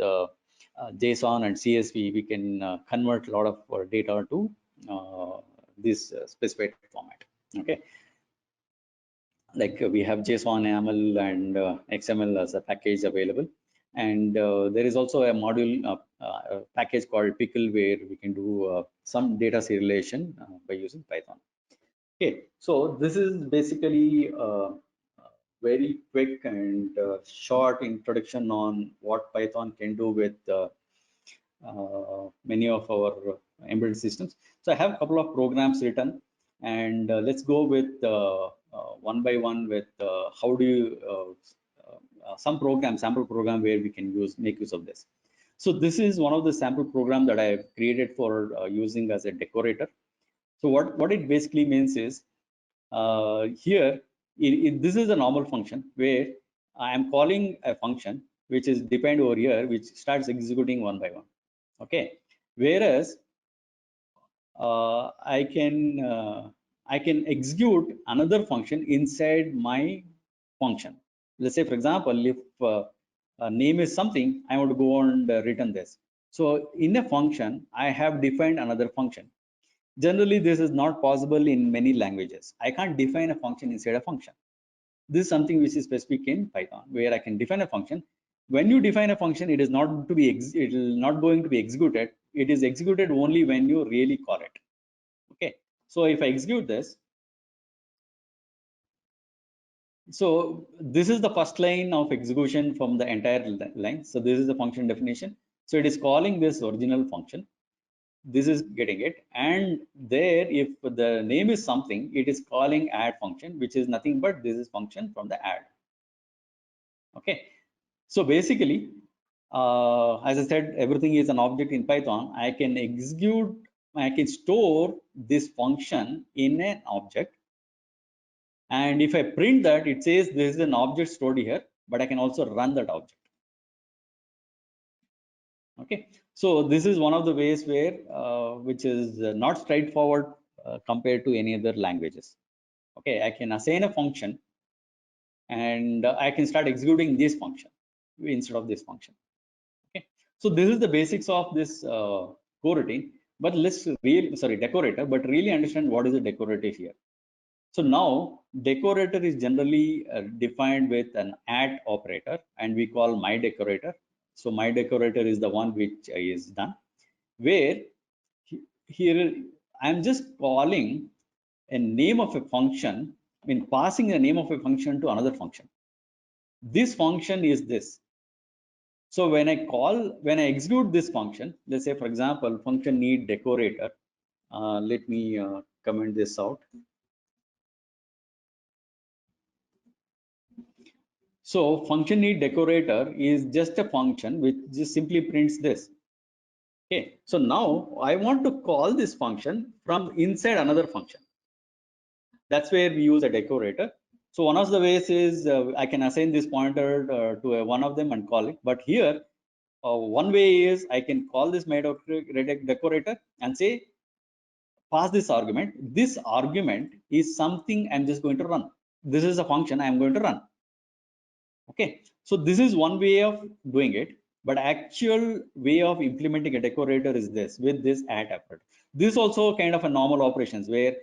JSON and CSV, we can convert a lot of data to this specified format. Okay, like we have JSON, YAML, and XML as a package available, and there is also a module package called Pickle where we can do some data serialization by using Python. Okay, so this is basically very quick and short introduction on what Python can do with many of our embedded systems. So I have a couple of programs written, and let's go with one by one with how do you some program, sample program where we can make use of this. So this is one of the sample program that I have created for using as a decorator. So what it basically means is here this is a normal function where I am calling a function which is defined over here, which starts executing one by one. Okay, whereas I can execute another function inside my function. Let's say, for example, if name is something, I want to go and return this. So in a function, I have defined another function. Generally, this is not possible in many languages. I can't define a function inside a function. This is something which is specific in Python, where I can define a function. When you define a function, it is not to be it will not going to be executed. It is executed only when you really call it. Okay. So if I execute this, so this is the first line of execution from the entire line. So this is the function definition. So it is calling this original function. This is getting it, and there if the name is something, it is calling add function, which is nothing but this is function from the add. Okay, so basically as I said, everything is an object in Python. I can execute, I can store this function in an object, and if I print that, it says this is an object stored here, but I can also run that object. Okay, so this is one of the ways where which is not straightforward compared to any other languages. Okay, I can assign a function and I can start executing this function instead of this function. Okay, so this is the basics of this coroutine, but let's really decorator, but really understand what is a decorator here. So now decorator is generally defined with an add operator, and we call my decorator. So my decorator is the one which is done. where here I'm just calling a name of a function, I mean passing the name of a function to another function. This function is this. So when I execute this function, let's say for example, function need decorator. Let me comment this out. So function need decorator is just a function which just simply prints this. Okay, so now I want to call this function from inside another function. That's where we use a decorator. So one of the ways is I can assign this pointer to one of them and call it. But here, one way is I can call this my decorator and say, pass this argument. This argument is something I'm just going to run. This is a function I'm going to run. Okay, so this is one way of doing it. But actual way of implementing a decorator is this, with this add effort. This also kind of a normal operations where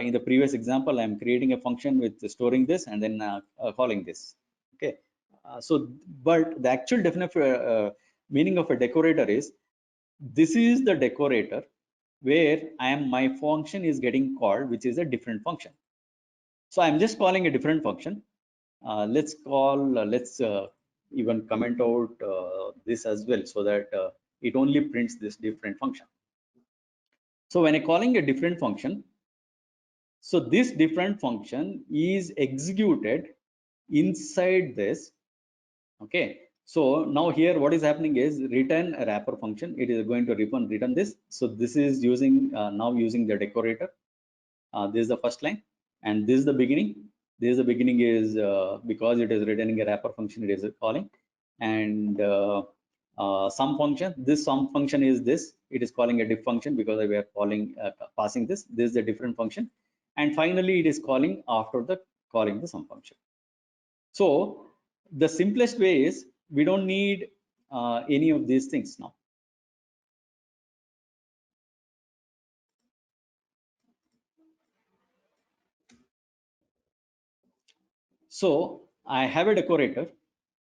in the previous example, I'm creating a function with storing this and then calling this. Okay, but the actual meaning of a decorator is this is the decorator where my function is getting called, which is a different function. So I'm just calling a different function. Let's even comment out this as well, so that it only prints this different function. So when I'm calling a different function, so this different function is executed inside this. Okay, so now here what is happening is return a wrapper function. It is going to return this. So this is using now using the decorator. This is the first line, and this is the beginning. This is the beginning is because it is returning a wrapper function, it is calling, and sum function. This sum function is this. It is calling a diff function because we are calling passing this. This is a different function, and finally it is calling after the calling the sum function. So the simplest way is we don't need any of these things now. So I have a decorator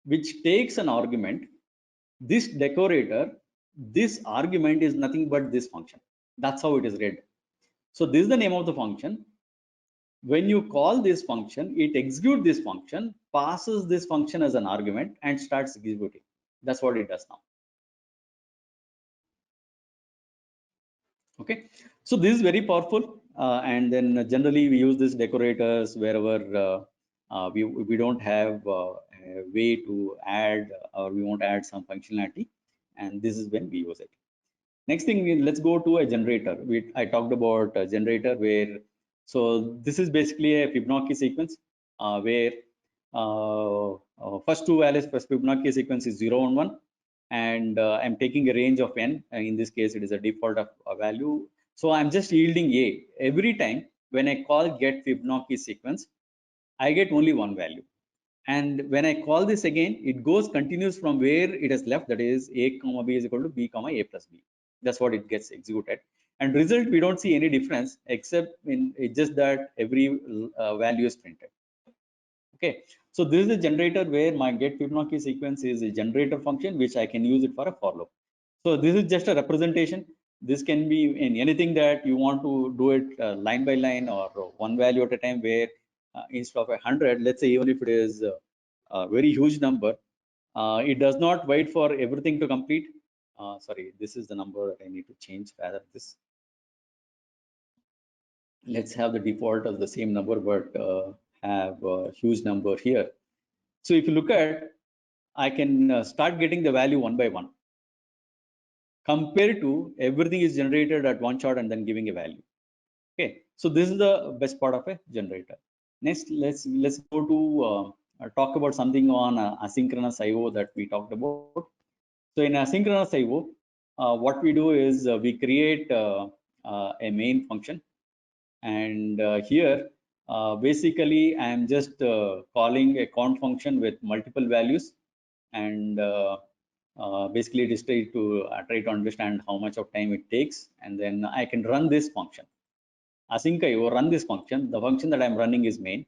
which takes an argument. This decorator, this argument is nothing but this function. That's how it is read. So this is the name of the function. When you call this function, it executes this function, passes this function as an argument, and starts executing. That's what it does now. Okay, so this is very powerful, and then generally we use this decorators wherever we don't have a way to add, or we want to add some functionality, and this is when we use it. Next thing, let's go to a generator. I talked about a generator where, so this is basically a Fibonacci sequence where first two values for Fibonacci sequence is 0 and 1, and I'm taking a range of n. In this case, it is a default of a value. So I'm just yielding a. Every time when I call get Fibonacci sequence, I get only one value. And when I call this again, it continues from where it has left, that is a comma b is equal to b comma a plus b. That's what it gets executed. And result, we don't see any difference except in it's just that every value is printed. Okay, so this is a generator where my get Fibonacci sequence is a generator function which I can use it for a for loop. So this is just a representation. This can be in anything that you want to do it line by line or one value at a time, where instead of 100, let's say even if it is a very huge number, it does not wait for everything to complete. Sorry, this is the number that I need to change rather this. Let's have the default of the same number, but have a huge number here. So if you look at, I can start getting the value one by one, compared to everything is generated at one shot and then giving a value. Okay, so this is the best part of a generator. Next, let's go to talk about something on asynchronous IO that we talked about. So in asynchronous IO, what we do is we create a main function, and here basically I am just calling a count function with multiple values, and basically it is try to understand how much of time it takes, and then I can run this function. Async IO, run this function. The function that I'm running is main,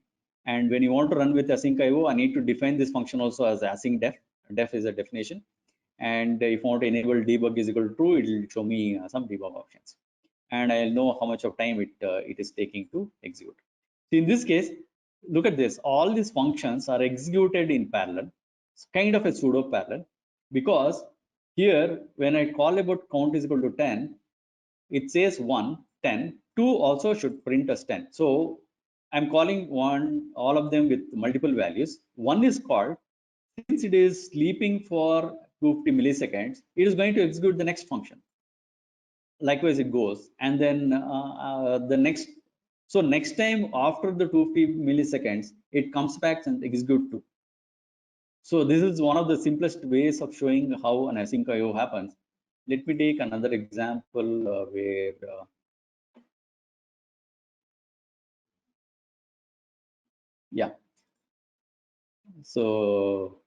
and when you want to run with async IO, I need to define this function also as async def. Def is a definition, And if I want to enable debug is equal to true, it will show me some debug options. And I'll know how much of time it is taking to execute. So in this case, look at this. All these functions are executed in parallel. It's kind of a pseudo parallel, because here when I call about count is equal to 10, it says 1, 10, 2 also should print as 10. So I'm calling all of them with multiple values. One is called, since it is sleeping for 250 milliseconds, it is going to execute the next function. Likewise it goes, and then the next, so next time after the 250 milliseconds it comes back and execute 2. So this is one of the simplest ways of showing how an async IO happens. Let me take another example where yeah, so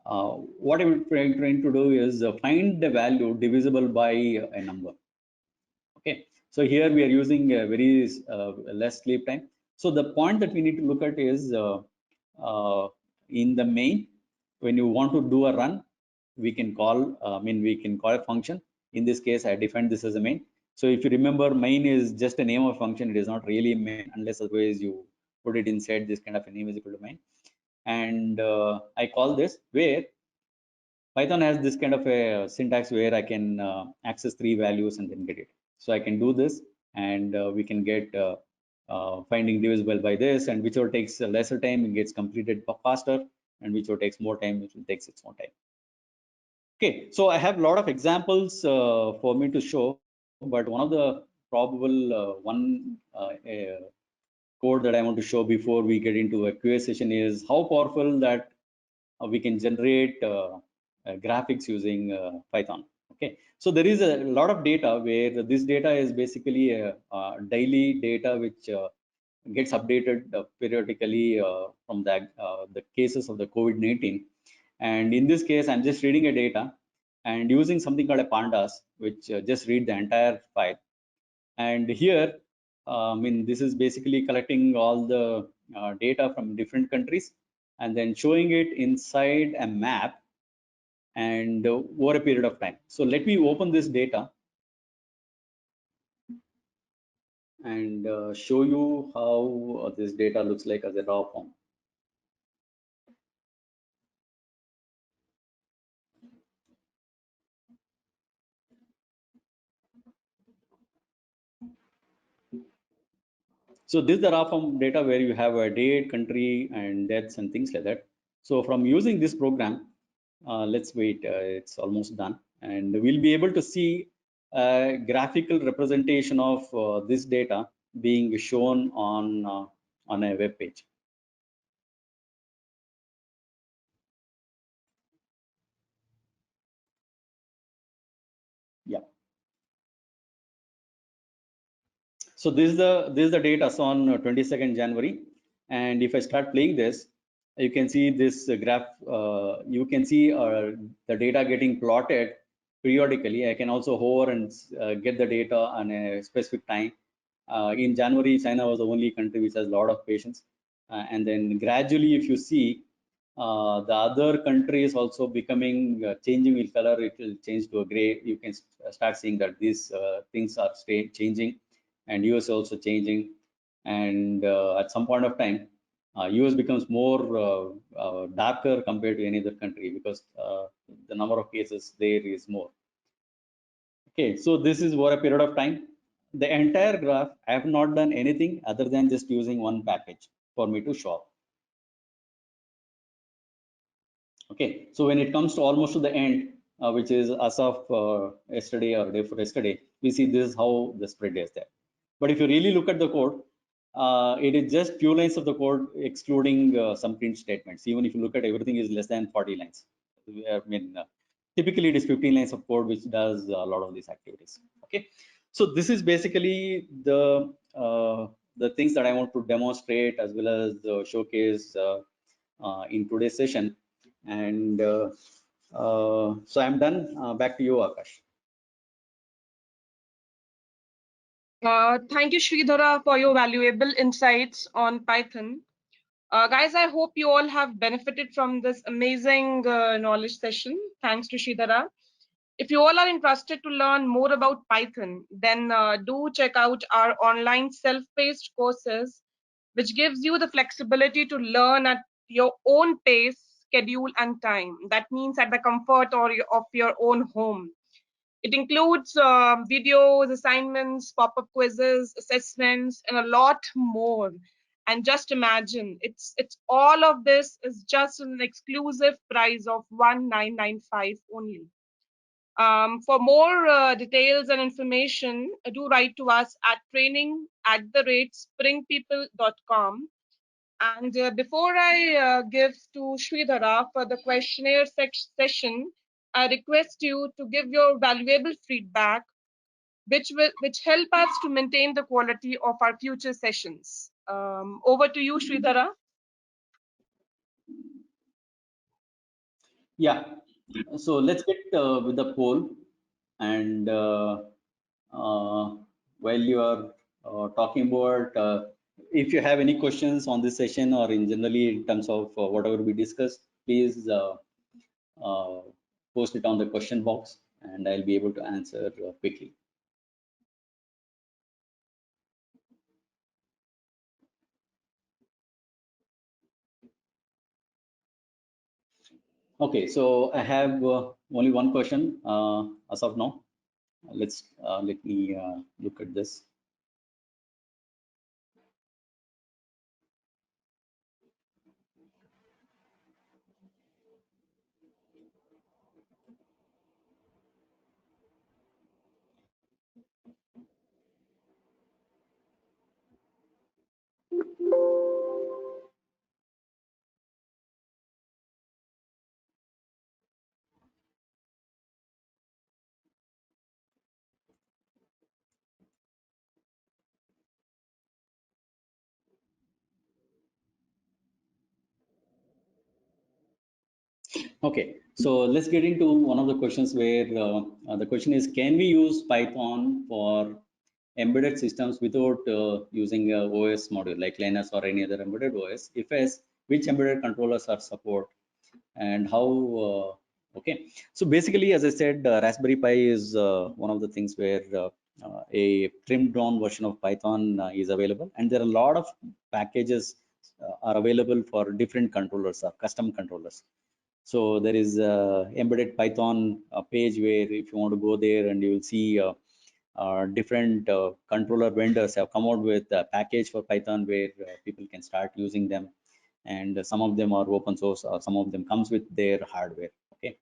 what I'm trying to do is find the value divisible by a number. Okay, so here we are using a very less sleep time. So the point that we need to look at is in the main, when you want to do a run, we can call, we can call a function. In this case, I defined this as a main. So if you remember, main is just a name of function. It is not really main unless otherwise you put it inside this kind of a name is equal to main. And I call this where Python has this kind of a syntax where I can access 3 values and then get it. So I can do this, and we can get finding divisible by this, and whichever takes lesser time, it gets completed faster, and whichever takes more time, it takes its own time. Okay, so I have a lot of examples for me to show, but one of the probable code that I want to show before we get into a QA session is how powerful that we can generate graphics using Python. Okay, so there is a lot of data where this data is basically a daily data which gets updated periodically from the cases of the COVID-19. And in this case, I'm just reading a data and using something called a pandas, which just read the entire file. And here, this is basically collecting all the data from different countries and then showing it inside a map and over a period of time. So let me open this data and show you how this data looks like as a raw form. So this is the raw form data where you have a date, country, and deaths and things like that. So from using this program, let's wait, it's almost done. And we'll be able to see a graphical representation of this data being shown on a web page. Yeah. So this is the data on 22nd January, and if I start playing this, you can see this graph. You can see the data getting plotted periodically. I can also hover and get the data on a specific time. In January, China was the only country which has a lot of patients, and then gradually, if you see, the other countries also becoming changing in color. It will change to a gray. You can start seeing that these things are changing, and US also changing. And at some point of time, US becomes more darker compared to any other country because the number of cases there is more. Okay, so this is over a period of time. The entire graph, I have not done anything other than just using one package for me to show up. Okay, so when it comes to almost to the end, which is as of yesterday or day for yesterday, we see this is how the spread is there. But if you really look at the code, it is just few lines of the code excluding some print statements. Even if you look at everything is less than 40 lines. Typically it is 15 lines of code which does a lot of these activities. Okay, so this is basically the things that I want to demonstrate as well as showcase in today's session. And so I'm done. Back to you, Akash. Thank you, Sridhara, for your valuable insights on Python. Guys, I hope you all have benefited from this amazing knowledge session. Thanks to Shidhara. If you all are interested to learn more about Python, then do check out our online self-paced courses, which gives you the flexibility to learn at your own pace, schedule, and time. That means at the comfort of your own home. It includes videos, assignments, pop-up quizzes, assessments, and a lot more. And just imagine, it's all of this is just an exclusive price of 1995 only. For more details and information, do write to us at training@springpeople.com. And before I give to Sridhara for the questionnaire session, I request you to give your valuable feedback, which help us to maintain the quality of our future sessions. Over to you, Sridhara. Yeah, so let's get with the poll. And while you are talking about, if you have any questions on this session or in generally in terms of whatever we discussed, please uh, post it on the question box and I'll be able to answer quickly. Okay, so I have only one question as of now. Let me look at this. Okay, so let's get into one of the questions where the question is, can we use Python for embedded systems without using a OS module like Linux or any other embedded OS? If yes, which embedded controllers are support and how? Okay, so basically, as I said, Raspberry Pi is one of the things where a trimmed down version of Python is available, and there are a lot of packages are available for different controllers or custom controllers. So there is a embedded Python page where if you want to go there and you will see different controller vendors have come out with a package for Python where people can start using them. And some of them are open source or some of them comes with their hardware. Okay.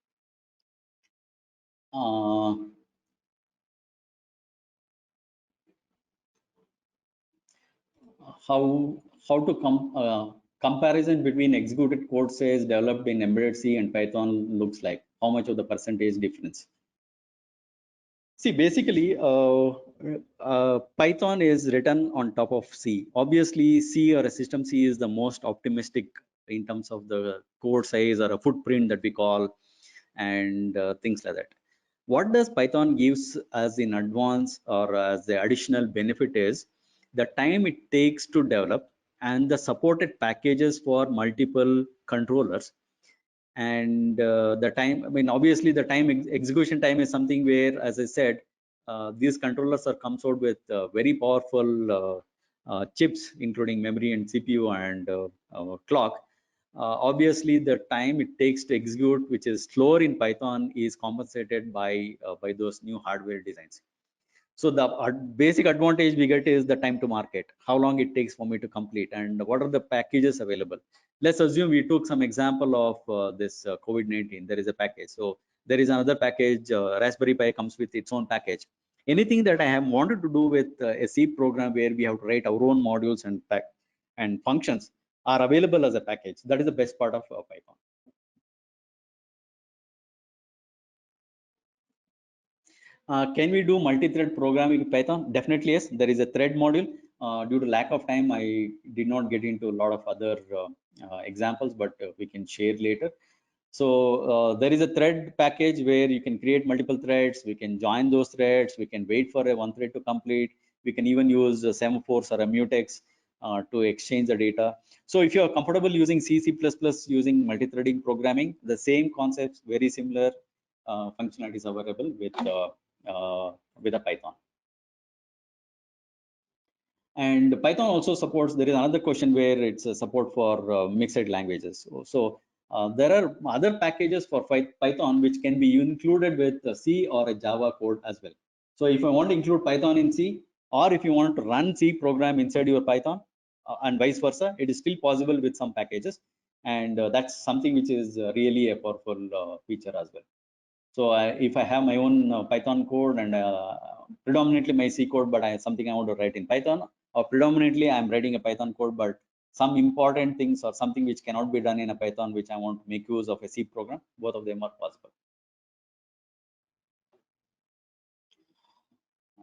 How to comparison between executed code says developed in embedded C and Python looks like? How much of the percentage difference? See, basically, Python is written on top of C. Obviously, C or a system C is the most optimistic in terms of the code size or a footprint that we call, and things like that. What does Python gives as in advance or as the additional benefit is the time it takes to develop and the supported packages for multiple controllers. And the time, I mean, obviously the time execution time is something where, as I said, these controllers are comes out with very powerful chips, including memory and CPU and clock. Obviously, the time it takes to execute, which is slower in Python, is compensated by those new hardware designs. So the basic advantage we get is the time to market, how long it takes for me to complete, and what are the packages available. Let's assume we took some example of this COVID-19. There is a package. So there is another package. Raspberry Pi comes with its own package. Anything that I have wanted to do with a C program where we have to write our own modules and functions are available as a package. That is the best part of Python. Can we do multi-thread programming in Python? Definitely yes. There is a thread module. Due to lack of time, I did not get into a lot of other examples, but we can share later. So there is a thread package where you can create multiple threads. We can join those threads. We can wait for one thread to complete. We can even use semaphores or a mutex to exchange the data. So if you are comfortable using C, C++, using multi-threading programming, the same concepts, very similar functionalities available with a Python. And Python also supports, there is another question where it's a support for mixed languages. So there are other packages for Python which can be included with C or a Java code as well. So if I want to include Python in C, or if you want to run C program inside your Python and vice versa, it is still possible with some packages. And that's something which is really a powerful feature as well. So if I have my own Python code and predominantly my C code, but something I want to write in Python, or predominantly I'm writing a Python code, but some important things or something which cannot be done in a Python, which I want to make use of a C program, both of them are possible.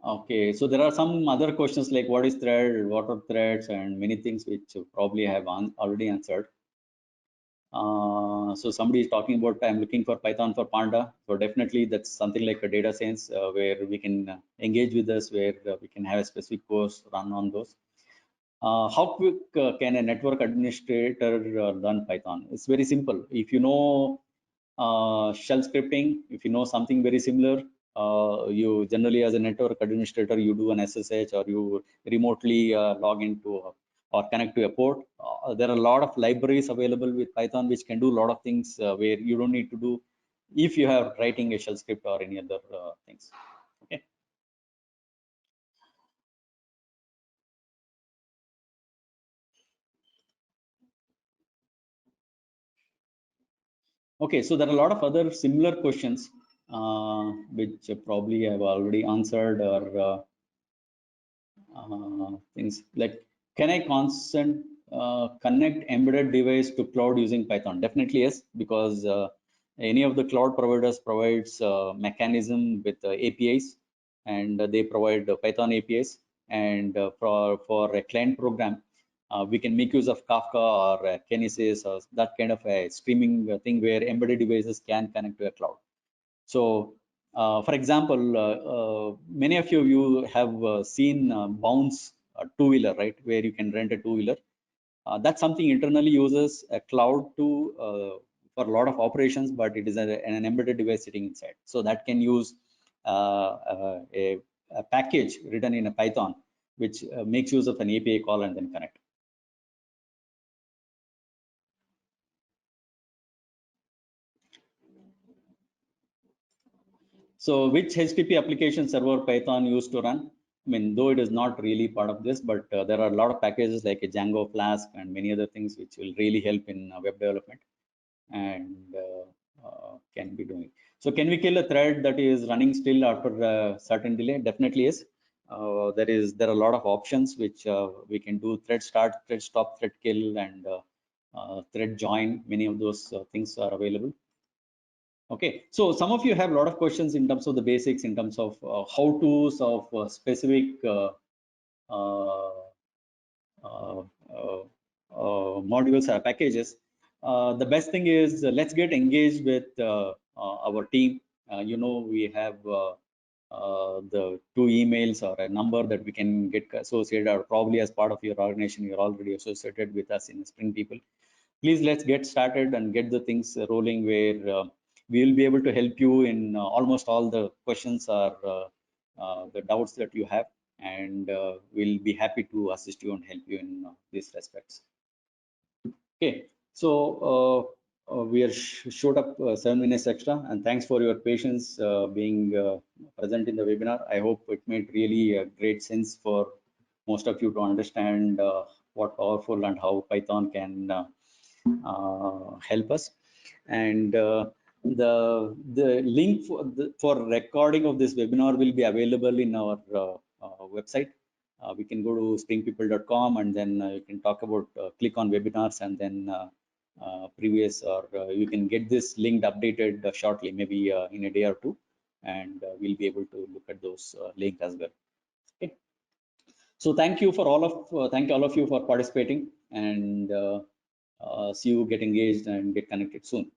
Okay, so there are some other questions like what is thread, what are threads, and many things which probably I have already answered. So somebody is talking about I'm looking for Python for Panda. So definitely that's something like a data science where we can engage with us, where we can have a specific course run on those. How quick can a network administrator run Python? It's very simple. If you know shell scripting, if you know something very similar, you generally as a network administrator, you do an SSH or you remotely log into or connect to a port. There are a lot of libraries available with Python which can do a lot of things where you don't need to do if you have writing a shell script or any other things. Okay. Okay, so there are a lot of other similar questions which probably I've already answered, or things like, can I connect embedded device to cloud using Python? Definitely yes, because any of the cloud providers provides mechanism with APIs, and they provide Python APIs, and for a client program, we can make use of Kafka or Kinesis or that kind of a streaming thing where embedded devices can connect to a cloud. So for example, many of you have seen Bounce two-wheeler, right, where you can rent a two-wheeler. That's something internally uses a cloud for a lot of operations, but it is an embedded device sitting inside. So that can use a package written in a Python, which makes use of an API call and then connect. So which HTTP application server Python used to run? I mean, though it is not really part of this, but there are a lot of packages like a Django Flask and many other things which will really help in web development and can be doing. So can we kill a thread that is running still after a certain delay? Definitely yes. There are a lot of options which we can do: thread start, thread stop, thread kill, and thread join. Many of those things are available. Okay, so some of you have a lot of questions in terms of the basics, in terms of how-tos of specific modules or packages. The best thing is let's get engaged with our team. We have the 2 emails or a number that we can get associated, or probably as part of your organization, you're already associated with us in Spring People. Please let's get started and get the things rolling where we will be able to help you in almost all the questions or the doubts that you have, and we'll be happy to assist you and help you in these respects. Okay, so we are short up 7 minutes extra, and thanks for your patience being present in the webinar. I hope it made really a great sense for most of you to understand what powerful and how Python can help us. And the link for recording of this webinar will be available in our website. We can go to springpeople.com, and then you can talk about click on webinars, and then previous, or you can get this linked updated shortly, maybe in a day or two, and we'll be able to look at those links as well. Okay. So thank you all of you for participating, and see you get engaged and get connected soon.